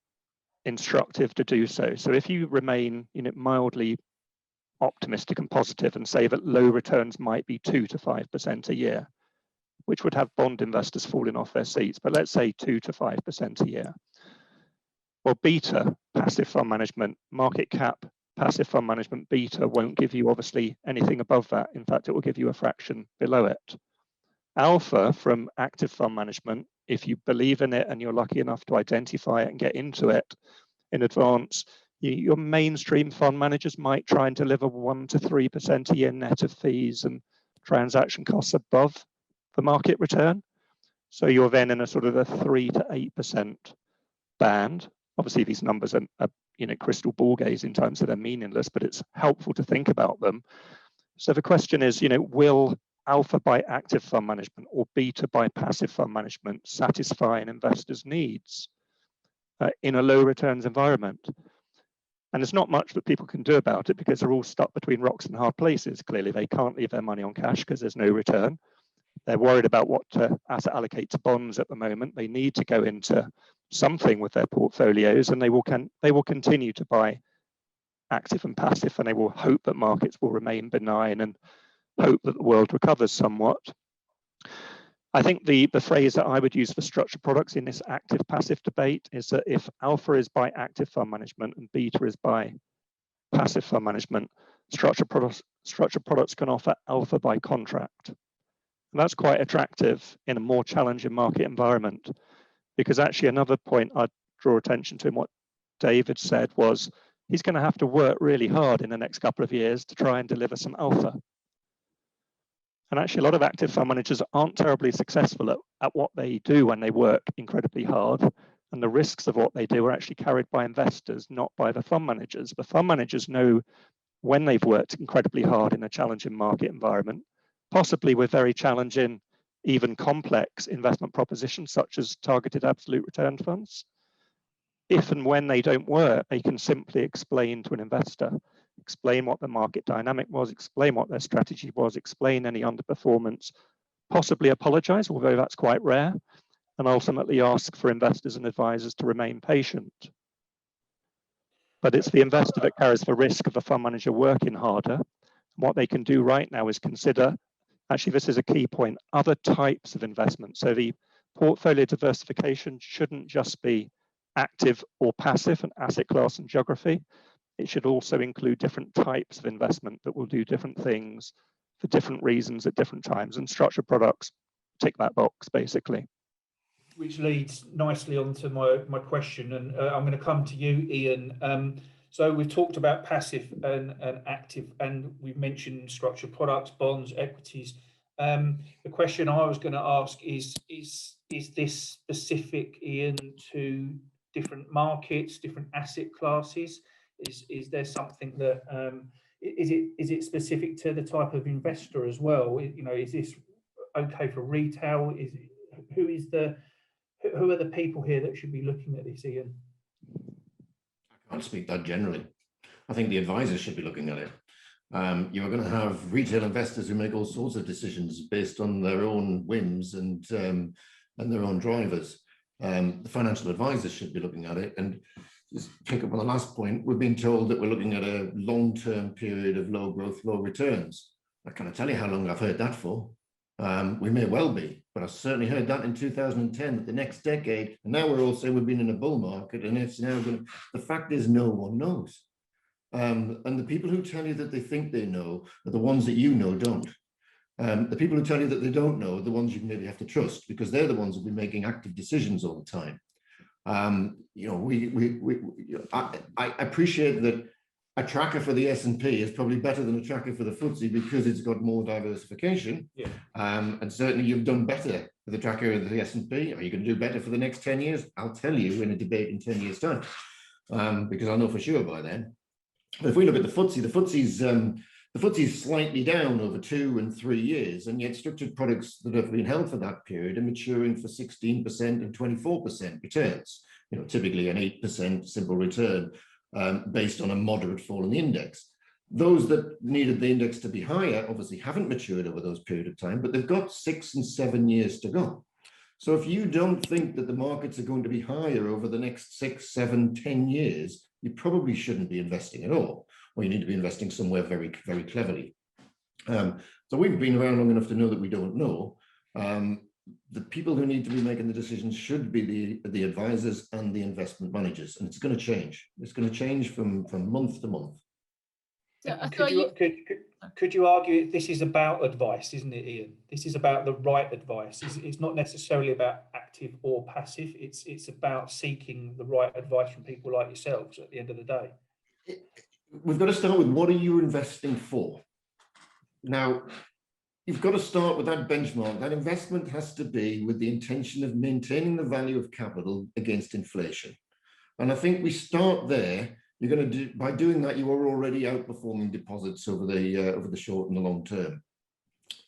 instructive to do so. So if you remain, you know, mildly optimistic and positive and say that low returns might be 2 to 5% a year, which would have bond investors falling off their seats, but let's say 2 to 5% a year. Well, beta, passive fund management, market cap, passive fund management beta won't give you obviously anything above that. In fact, it will give you a fraction below it. Alpha from active fund management, if you believe in it and you're lucky enough to identify it and get into it in advance, your mainstream fund managers might try and deliver 1 to 3% a year net of fees and transaction costs above the market return. So you're then in a sort of a 3 to 8% band. Obviously, these numbers are you know, crystal ball gaze in terms of they're meaningless, but it's helpful to think about them. So the question is, will alpha by active fund management or beta by passive fund management satisfy an investor's needs in a low returns environment? And there's not much that people can do about it because they're all stuck between rocks and hard places. Clearly, they can't leave their money on cash because there's no return. They're worried about what to asset allocate to bonds at the moment. They need to go into something with their portfolios, and they will continue to buy active and passive, and they will hope that markets will remain benign and hope that the world recovers somewhat. I think the phrase that I would use for structured products in this active passive debate is that if alpha is by active fund management and beta is by passive fund management, structured products can offer alpha by contract. And that's quite attractive in a more challenging market environment, because actually another point I'd draw attention to in what David said was he's going to have to work really hard in the next couple of years to try and deliver some alpha. And actually, a lot of active fund managers aren't terribly successful at what they do when they work incredibly hard. And the risks of what they do are actually carried by investors, not by the fund managers. The fund managers know when they've worked incredibly hard in a challenging market environment, possibly with very challenging, even complex investment propositions, such as targeted absolute return funds. If and when they don't work, they can simply explain to an investor, explain what the market dynamic was, explain what their strategy was, explain any underperformance, possibly apologize, although that's quite rare, and ultimately ask for investors and advisors to remain patient. But it's the investor that carries the risk of a fund manager working harder. What they can do right now is consider, actually this is a key point, other types of investment. So the portfolio diversification shouldn't just be active or passive and asset class and geography. It should also include different types of investment that will do different things for different reasons at different times, and structured products tick that box basically. Which leads nicely onto my question, and I'm going to come to you, Ian. So we've talked about passive and active, and we've mentioned structured products, bonds, equities. The question I was going to ask is this specific, Ian, to different markets, different asset classes? Is there something that is it specific to the type of investor as well? Is this okay for retail? Who are the people here that should be looking at this, Ian? I can't speak that generally. I think the advisors should be looking at it. You're going to have retail investors who make all sorts of decisions based on their own whims and their own drivers. The financial advisors should be looking at it. And just pick up on the last point, we're being told that we're looking at a long-term period of low growth, low returns. I can't tell you how long I've heard that for. We may well be, but I've certainly heard that in 2010, that the next decade, and now we're all saying we've been in a bull market, and it's now going to, the fact is no one knows. And the people who tell you that they think they know are the ones that you know don't. The people who tell you that they don't know are the ones you maybe have to trust, because they're the ones who'll be making active decisions all the time. I appreciate that a tracker for the S&P is probably better than a tracker for the FTSE because it's got more diversification. Yeah. And certainly you've done better with the tracker of the S&P. Are you going to do better for the next 10 years? I'll tell you in a debate in 10 years' time, because I'll know for sure by then. But if we look at the FTSE, the FTSE is slightly down over 2 and 3 years, and yet structured products that have been held for that period are maturing for 16% and 24% returns. Typically an 8% simple return based on a moderate fall in the index. Those that needed the index to be higher obviously haven't matured over those period of time, but they've got 6 and 7 years to go. So if you don't think that the markets are going to be higher over the next 6, 7, 10 years, you probably shouldn't be investing at all, or you need to be investing somewhere very, very cleverly. So we've been around long enough to know that we don't know. The people who need to be making the decisions should be the advisors and the investment managers, and it's going to change. It's going to change from month to month. Could you argue this is about advice, isn't it, Ian? This is about the right advice. It's not necessarily about active or passive. It's about seeking the right advice from people like yourselves at the end of the day. We've got to start with, what are you investing for? Now, you've got to start with that benchmark. That investment has to be with the intention of maintaining the value of capital against inflation. And I think we start there You're going to do, by doing that, you are already outperforming deposits over the short and the long term.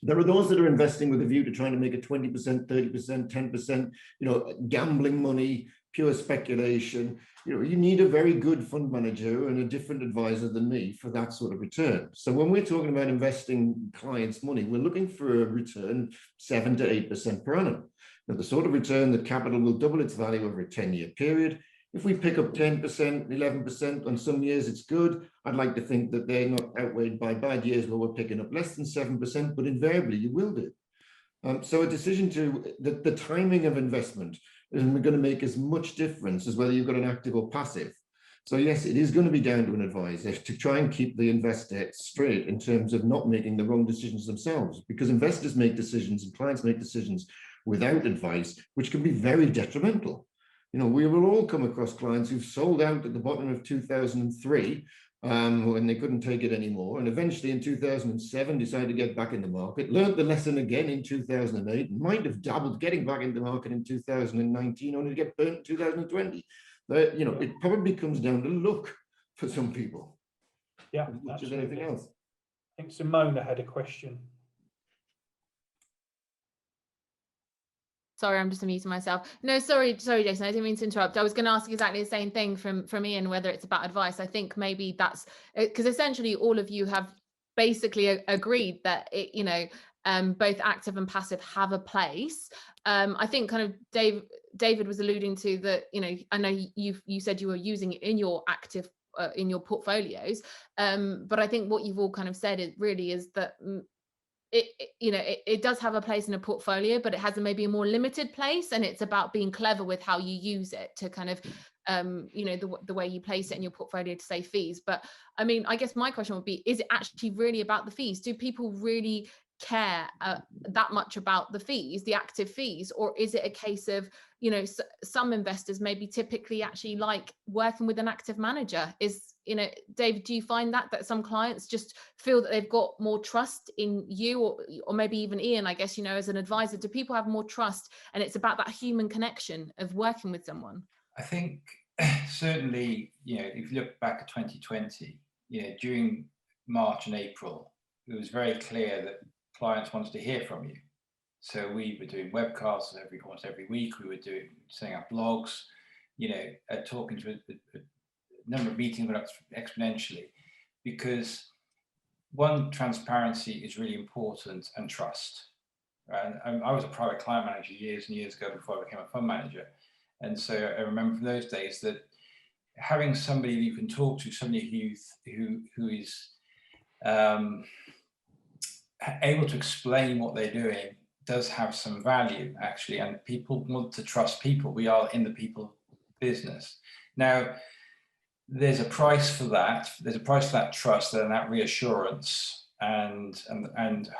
There are those that are investing with a view to trying to make a 20%, 30%, 10%, gambling money, pure speculation. You need a very good fund manager and a different advisor than me for that sort of return. So when we're talking about investing clients' money, we're looking for a return 7 to 8% per annum. Now, the sort of return that capital will double its value over a 10-year period. If we pick up 10%, 11% on some years, it's good. I'd like to think that they're not outweighed by bad years where we're picking up less than 7%, but invariably you will do. So a decision to the timing of investment is going to make as much difference as whether you've got an active or passive. So yes, it is going to be down to an advisor to try and keep the investor straight in terms of not making the wrong decisions themselves, because investors make decisions and clients make decisions without advice, which can be very detrimental. We will all come across clients who've sold out at the bottom of 2003 when they couldn't take it anymore, and eventually in 2007 decided to get back in the market, learned the lesson again in 2008, might have dabbled getting back into the market in 2019, only to get burnt in 2020. But, it probably comes down to luck for some people. Yeah, as much as anything else. I think Simona had a question. Sorry, I'm just muting myself. No, sorry, Jason, I didn't mean to interrupt. I was going to ask exactly the same thing from Ian, whether it's about advice. I think maybe that's because essentially all of you have basically agreed that both active and passive have a place. I think kind of David was alluding to that. I know you said you were using it in your active in your portfolios, but I think what you've all kind of said is that. It does have a place in a portfolio, but it has maybe a more limited place, and it's about being clever with how you use it to kind of the way you place it in your portfolio to save fees. But I mean, I guess my question would be, is it actually really about the fees? Do people really care that much about the fees, the active fees, or is it a case of some investors maybe typically actually like working with an active manager? David, do you find that some clients just feel that they've got more trust in you, or maybe even Ian, I guess, as an advisor? Do people have more trust, and it's about that human connection of working with someone? I think certainly, if you look back at 2020, during March and April, it was very clear that clients wanted to hear from you. So we were doing webcasts almost every week. We were setting up blogs, talking to a number of meetings went up exponentially, because one, transparency is really important, and trust. And I was a private client manager years and years ago before I became a fund manager. And so I remember from those days that having somebody that you can talk to, somebody who is able to explain what they're doing, does have some value, actually. And people want to trust people. We are in the people business. Now, there's a price for that. There's a price for that trust and that reassurance, and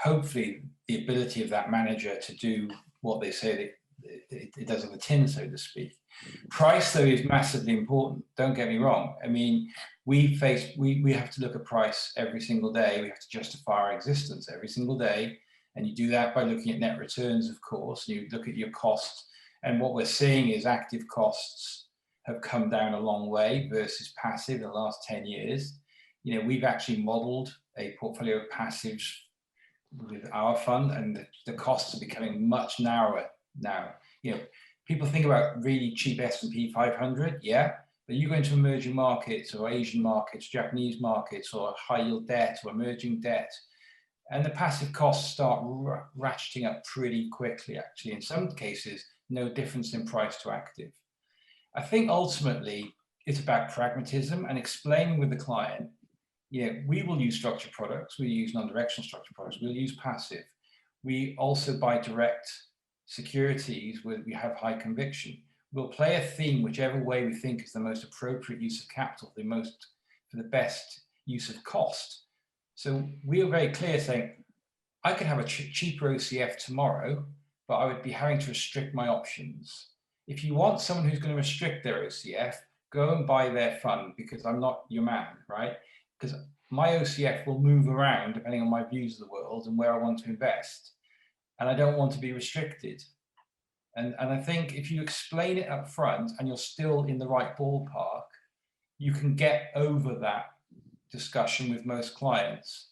hopefully the ability of that manager to do what they say it does on the tin, so to speak. Price, though, is massively important. Don't get me wrong. I mean, we have to look at price every single day. We have to justify our existence every single day. And you do that by looking at net returns, of course. You look at your costs. And what we're seeing is active costs have come down a long way versus passive in the last 10 years. We've actually modeled a portfolio of passives with our fund, and the costs are becoming much narrower now. People think about really cheap S&P 500, yeah, but you go into emerging markets or Asian markets, Japanese markets, or high yield debt or emerging debt, and the passive costs start ratcheting up pretty quickly, actually. In some cases, no difference in price to active. I think ultimately it's about pragmatism and explaining with the client, we will use structured products, we use non-directional structured products, we'll use passive. We also buy direct securities where we have high conviction. We'll play a theme whichever way we think is the most appropriate use of capital, for the best use of cost. So we are very clear saying, I could have a cheaper OCF tomorrow, but I would be having to restrict my options. If you want someone who's going to restrict their OCF, go and buy their fund, because I'm not your man, right? Because my OCF will move around depending on my views of the world and where I want to invest. And I don't want to be restricted. And I think if you explain it up front and you're still in the right ballpark, you can get over that discussion with most clients.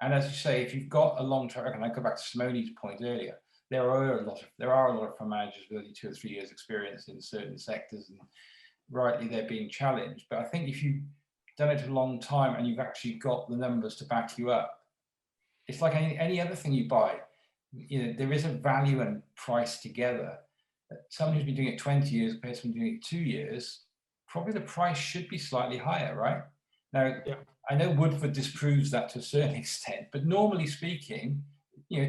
And as you say, if you've got a long term, and I go back to Simoney's point earlier, there are a lot of fund managers with only 2 or 3 years experience in certain sectors, and rightly they're being challenged. But I think if you've done it a long time and you've actually got the numbers to back you up, it's like any other thing you buy. There is a value and price together. Someone who's been doing it 20 years, a person doing it 2 years, probably the price should be slightly higher, right? Now, yeah. I know Woodford disproves that to a certain extent, but normally speaking,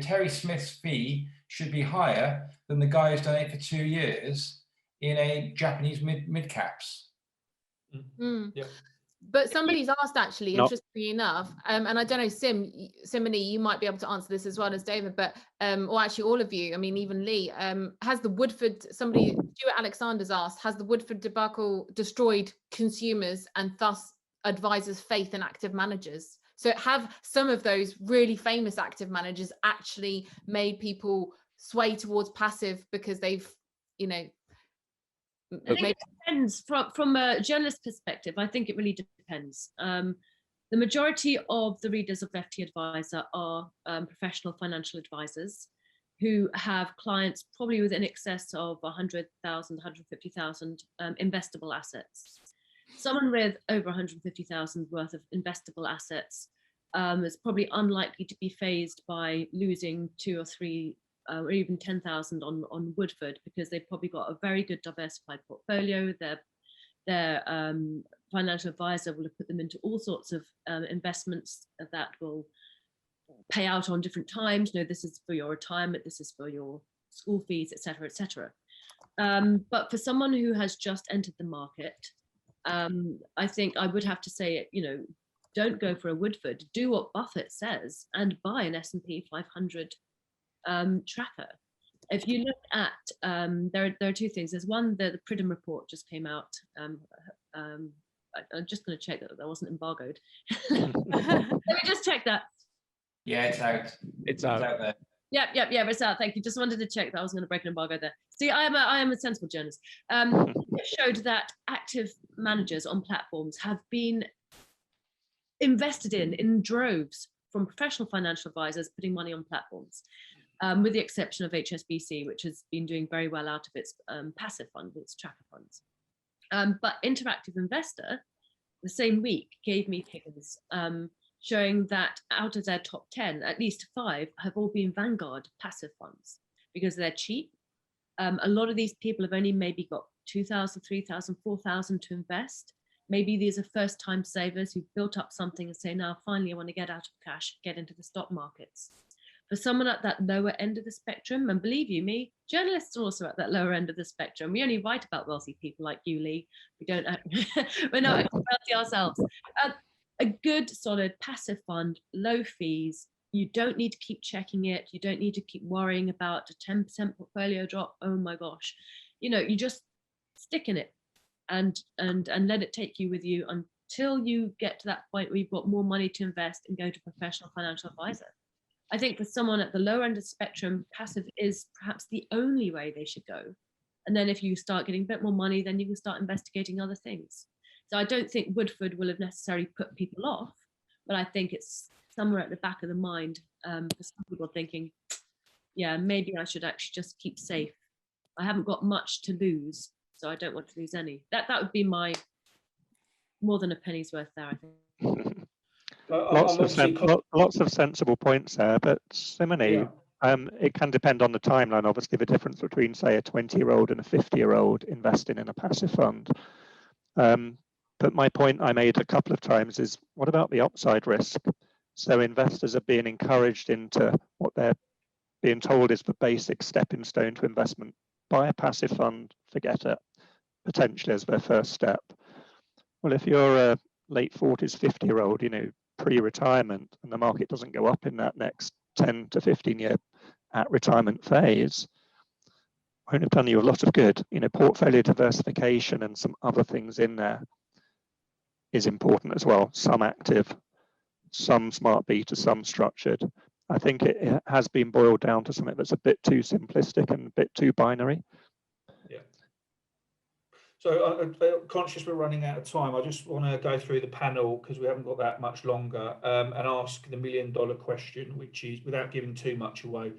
Terry Smith's fee should be higher than the guy who's done it for 2 years in a Japanese mid caps. Mm. Yeah. But somebody's asked, actually, interestingly enough, and I don't know, Simony, you might be able to answer this as well as David, but or actually all of you, I mean, even Lee, has the Woodford, Stuart Alexander's asked, has the Woodford debacle destroyed consumers and thus advisors' faith in active managers? So have some of those really famous active managers actually made people sway towards passive because they've, I think it depends from a journalist perspective. I think it really depends. The majority of the readers of FT Advisor are professional financial advisors who have clients probably with in excess of 100,000, 150,000 investable assets. Someone with over 150,000 worth of investable assets is probably unlikely to be phased by losing 2 or 3 or even 10,000 on Woodford, because they've probably got a very good diversified portfolio. Their financial advisor will have put them into all sorts of investments that will pay out on different times. This is for your retirement, this is for your school fees, etc., etc. But for someone who has just entered the market, I think I would have to say, don't go for a Woodford. Do what Buffett says and buy an S&P 500 tracker. If you look at, there are 2 things. There's one, the Pridham report just came out. I'm just going to check that wasn't embargoed. Let me just check that. Yeah, it's out. It's out there. Yeah, it's out. Thank you. Just wanted to check that I was going to break an embargo there. See, I am a sensible journalist. It showed that active managers on platforms have been invested in droves from professional financial advisors putting money on platforms, with the exception of HSBC, which has been doing very well out of its passive fund, its tracker funds. But Interactive Investor, the same week, gave me figures showing that out of their top 10, at least 5 have all been Vanguard passive funds because they're cheap. A lot of these people have only maybe got 2,000, 3,000, 4,000 to invest. Maybe these are first-time savers who've built up something and say, now finally I want to get out of cash, get into the stock markets. For someone at that lower end of the spectrum, and believe you me, journalists are also at that lower end of the spectrum. We only write about wealthy people like you, Lee. We're not wealthy ourselves. A good, solid passive fund, low fees. You don't need to keep checking it. You don't need to keep worrying about a 10% portfolio drop. Oh my gosh. You just stick in it and let it take you with you until you get to that point where you've got more money to invest and go to a professional financial advisor. I think for someone at the lower end of the spectrum, passive is perhaps the only way they should go. And then if you start getting a bit more money, then you can start investigating other things. So I don't think Woodford will have necessarily put people off, but I think it's somewhere at the back of the mind for some people thinking, yeah, maybe I should actually just keep safe. I haven't got much to lose, so I don't want to lose any. That would be my more than a penny's worth there, I think. Lots of sensible points there, but Simoney, it can depend on the timeline. Obviously, the difference between, say, a 20-year-old and a 50-year-old investing in a passive fund. But my point I made a couple of times is, what about the upside risk? So investors are being encouraged into what they're being told is the basic stepping stone to investment. Buy a passive fund, forget it, potentially as their first step. Well, if you're a late 40s, 50-year-old, pre-retirement, and the market doesn't go up in that next 10 to 15 year at retirement phase, won't have done you a lot of good. Portfolio diversification and some other things in there is important as well. Some active, some smart beta, some structured. I think it has been boiled down to something that's a bit too simplistic and a bit too binary. Yeah. So conscious we're running out of time, I just want to go through the panel because we haven't got that much longer, and ask the $1 million question, which is, without giving too much away,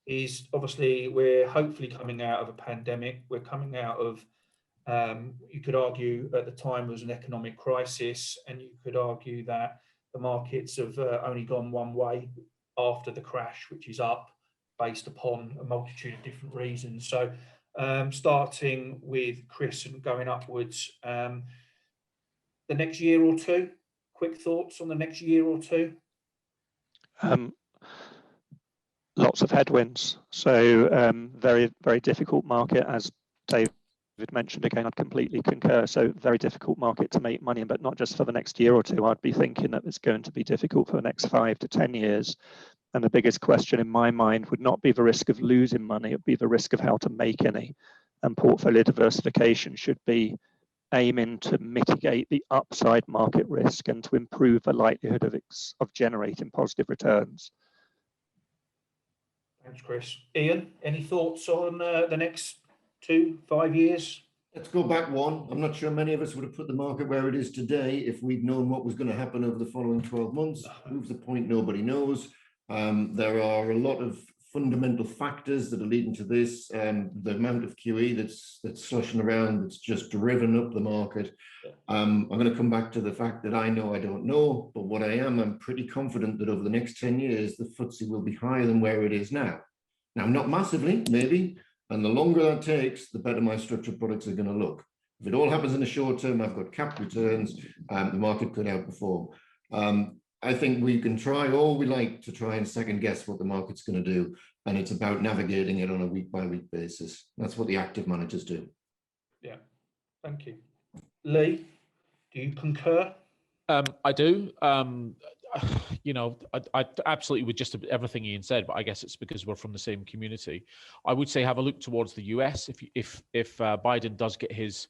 is obviously we're hopefully coming out of a pandemic. We're coming out of, you could argue at the time was an economic crisis, and you could argue that the markets have only gone one way after the crash, which is up, based upon a multitude of different reasons. So starting with Chris and going upwards, the next year or two, quick thoughts on the next year or two? Lots of headwinds. So very, very difficult market, as David mentioned. Again, I'd completely concur. So very difficult market to make money, but not just for the next year or two. I'd be thinking that it's going to be difficult for the next 5 to 10 years. And the biggest question in my mind would not be the risk of losing money, it would be the risk of how to make any. And portfolio diversification should be aiming to mitigate the upside market risk and to improve the likelihood of generating positive returns. Thanks, Chris. Ian, any thoughts on the next 2-5 years? Let's go back one. I'm not sure many of us would have put the market where it is today if we'd known what was going to happen over the following 12 months. Proves the point, nobody knows. There are a lot of fundamental factors that are leading to this. The amount of QE that's sloshing around, that's just driven up the market. I'm going to come back to the fact that I know I don't know, but what I'm pretty confident that over the next 10 years, the FTSE will be higher than where it is now. Now, not massively, maybe, and the longer that takes, the better my structured products are going to look. If it all happens in the short term, I've got capped returns, the market could outperform. I think we can try all we like to try and second guess what the market's going to do, and it's about navigating it on a week by week basis. That's what the active managers do. Yeah, thank you. Lee, do you concur? I do. You know, I absolutely with just everything Ian said, but I guess it's because we're from the same community. I would say have a look towards the US. If Biden does get his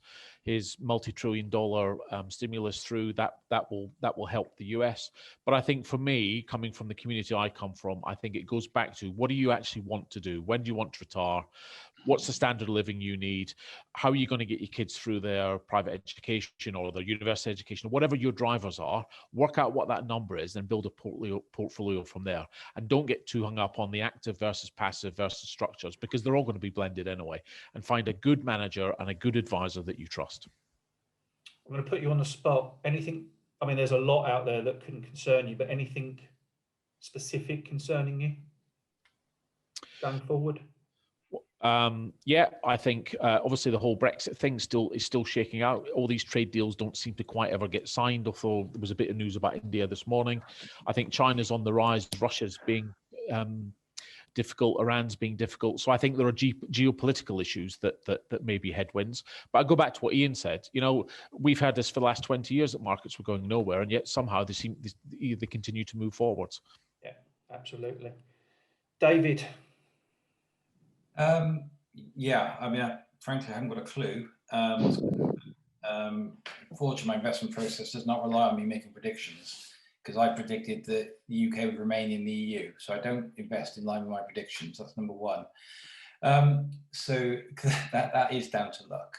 multi-trillion-dollar stimulus through, that will help the US. But I think for me, coming from the community I come from, I think it goes back to what do you actually want to do? When do you want to retire? What's the standard of living you need? How are you going to get your kids through their private education or their university education, whatever your drivers are? Work out what that number is and build a portfolio from there. And don't get too hung up on the active versus passive versus structures, because they're all going to be blended anyway. And find a good manager and a good advisor that you trust. I'm going to put you on the spot. Anything, I mean, there's a lot out there that can concern you, but anything specific concerning you going forward? Yeah, I think obviously the whole Brexit thing is still shaking out. All these trade deals don't seem to quite ever get signed, although there was a bit of news about India this morning. I think China's on the rise, Russia's being difficult, Iran's being difficult. So I think there are geopolitical issues that may be headwinds. But I go back to what Ian said. You know, we've had this for the last 20 years that markets were going nowhere, and yet somehow they continue to move forwards. Yeah, absolutely. David. Yeah, I mean, frankly, I haven't got a clue. Fortunately, my investment process does not rely on me making predictions, because I predicted that the UK would remain in the EU. So I don't invest in line with my predictions. That's number one. So that is down to luck.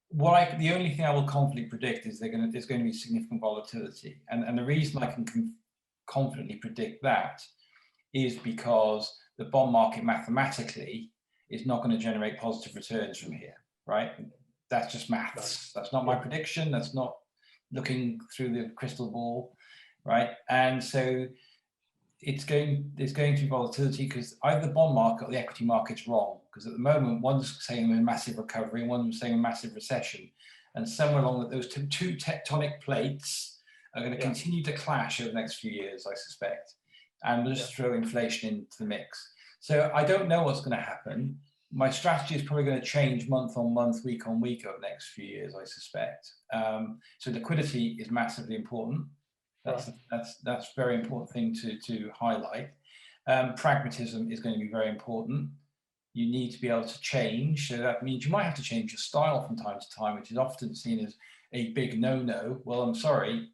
The only thing I will confidently predict is there's going to be significant volatility. And the reason I can confidently predict that is because the bond market mathematically is not going to generate positive returns from here, right? That's just maths. That's not my prediction. That's not looking through the crystal ball, right? And so there's going to be volatility because either the bond market or the equity market's wrong. Because at the moment, one's saying a massive recovery and one's saying a massive recession. And somewhere along those two tectonic plates are going to continue to clash over the next few years, I suspect. And we'll just throw inflation into the mix. So I don't know what's going to happen. My strategy is probably going to change month on month, week on week over the next few years, I suspect. So liquidity is massively important. That's a very important thing to highlight. Pragmatism is going to be very important. You need to be able to change. So that means you might have to change your style from time to time, which is often seen as a big no-no. Well, I'm sorry.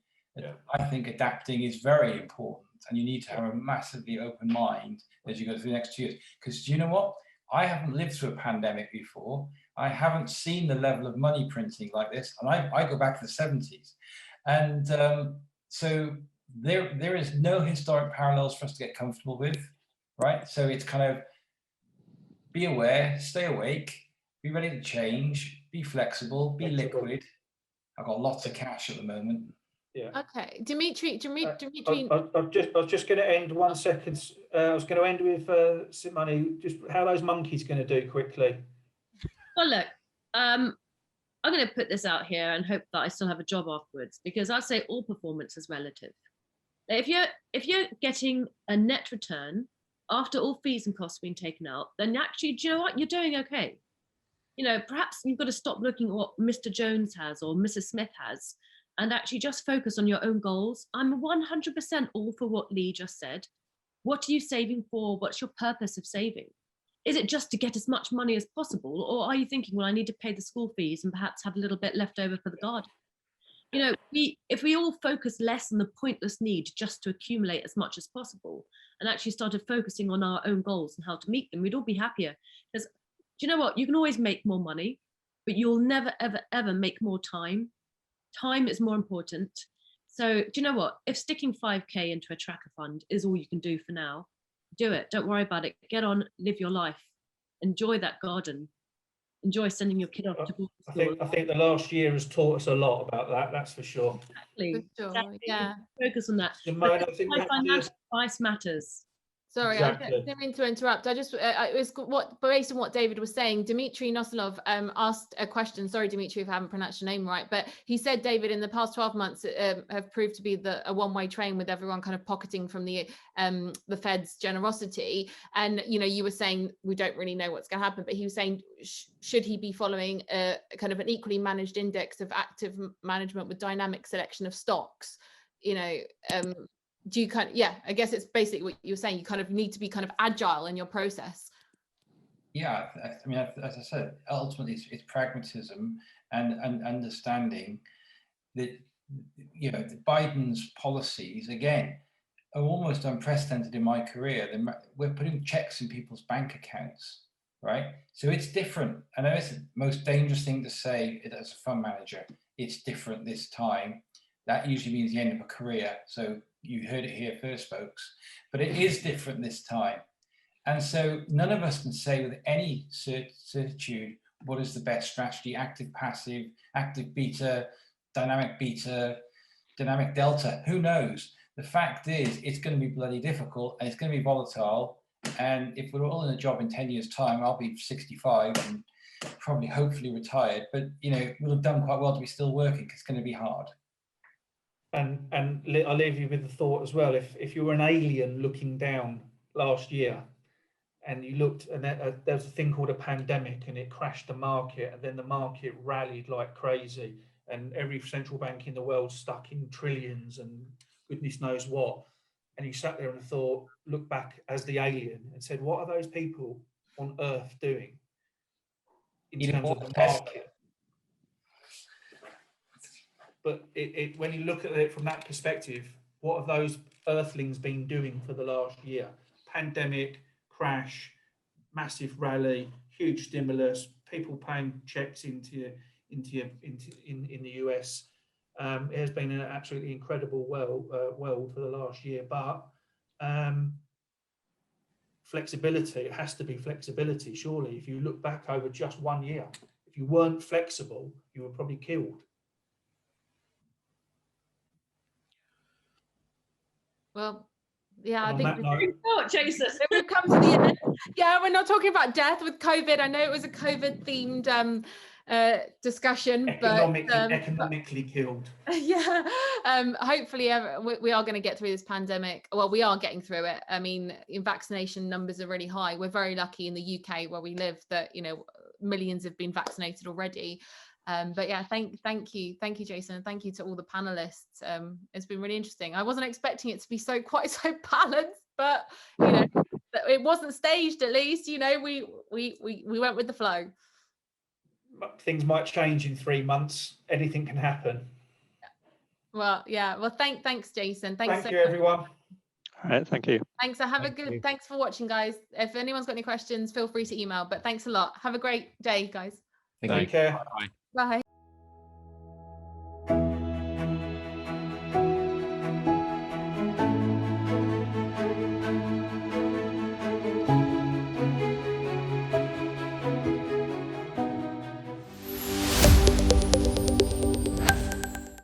I think adapting is very important. And you need to have a massively open mind as you go through the next 2 years. Because you know what? I haven't lived through a pandemic before. I haven't seen the level of money printing like this, and I go back to the 70s, and so there is no historic parallels for us to get comfortable with, right? So it's kind of be aware, stay awake, be ready to change, be flexible, be liquid. I've got lots of cash at the moment. Yeah. Okay, Dimitri. I was just going to end 1 second. I was going to end with Simoney. Just how are those monkeys going to do quickly? Well, look, I'm going to put this out here and hope that I still have a job afterwards, because I say all performance is relative. If you're getting a net return after all fees and costs being taken out, then actually, do you know what? You're doing okay. You know, perhaps you've got to stop looking at what Mr. Jones has or Mrs. Smith has, and actually just focus on your own goals. I'm 100% all for what Lee just said. What are you saving for? What's your purpose of saving? Is it just to get as much money as possible? Or are you thinking, well, I need to pay the school fees and perhaps have a little bit left over for the garden? You know, if we all focus less on the pointless need just to accumulate as much as possible and actually started focusing on our own goals and how to meet them, we'd all be happier. Because do you know what? You can always make more money, but you'll never, ever, ever make more time. Time is more important. So do you know what? If sticking 5K into a tracker fund is all you can do for now, do it. Don't worry about it. Get on, live your life. Enjoy that garden. Enjoy sending your kid off to school. I think the last year has taught us a lot about that. That's for sure. Exactly. For sure, Exactly. yeah. Focus on that. Simona, I think we have to do Financial advice matters. Sorry, Exactly. I didn't mean to interrupt. I just, it was based on what David was saying. Dimitri Nosilov asked a question. Sorry, Dimitri, if I haven't pronounced your name right, but he said, David, in the past 12 months have proved to be a one-way train with everyone kind of pocketing from the Fed's generosity. And, you know, you were saying we don't really know what's going to happen, but he was saying, should he be following a kind of an equally managed index of active management with dynamic selection of stocks? You know, do you kind of, yeah, I guess it's basically what you were saying. You kind of need to be kind of agile in your process. Yeah, I mean, as I said, ultimately it's pragmatism and understanding that, you know, Biden's policies, again, are almost unprecedented in my career. We're putting checks in people's bank accounts, right? So it's different. I know it's the most dangerous thing to say as a fund manager. It's different this time. That usually means the end of a career. So you heard it here first, folks. But it is different this time. And so none of us can say with any certitude what is the best strategy: active, passive, active beta, dynamic delta. Who knows? The fact is, it's going to be bloody difficult and it's going to be volatile. And if we're all in a job in 10 years' time, I'll be 65 and probably hopefully retired. But, you know, we'll have done quite well to be still working because it's going to be hard. And I'll leave you with the thought as well. If you were an alien looking down last year and you looked, and there was a thing called a pandemic and it crashed the market, and then the market rallied like crazy, and every central bank in the world stuck in trillions and goodness knows what. And you sat there and thought, look back as the alien and said, what are those people on Earth doing in terms of the market? But when you look at it from that perspective, what have those earthlings been doing for the last year? Pandemic, crash, massive rally, huge stimulus, people paying checks in the US. It has been an absolutely incredible world for the last year. But flexibility, it has to be flexibility, surely. If you look back over just 1 year, if you weren't flexible, you were probably killed. Well, yeah, I on think that note, Jason. we've come to the end. Yeah, we're not talking about death with COVID. I know it was a COVID themed discussion, economically killed. Yeah, hopefully we are going to get through this pandemic. Well, we are getting through it. I mean, vaccination numbers are really high. We're very lucky in the UK where we live that, you know, millions have been vaccinated already. But yeah, thank you, Jason, and thank you to all the panelists. It's been really interesting. I wasn't expecting it to be quite so balanced, but you know, it wasn't staged. At least, you know, we went with the flow. Things might change in 3 months. Anything can happen. Well, yeah. Well, thanks, Jason. Thank you, everyone. All right, thank you. Thanks. Thanks for watching, guys. If anyone's got any questions, feel free to email. But thanks a lot. Have a great day, guys. Thank you. Take care. Bye. Bye.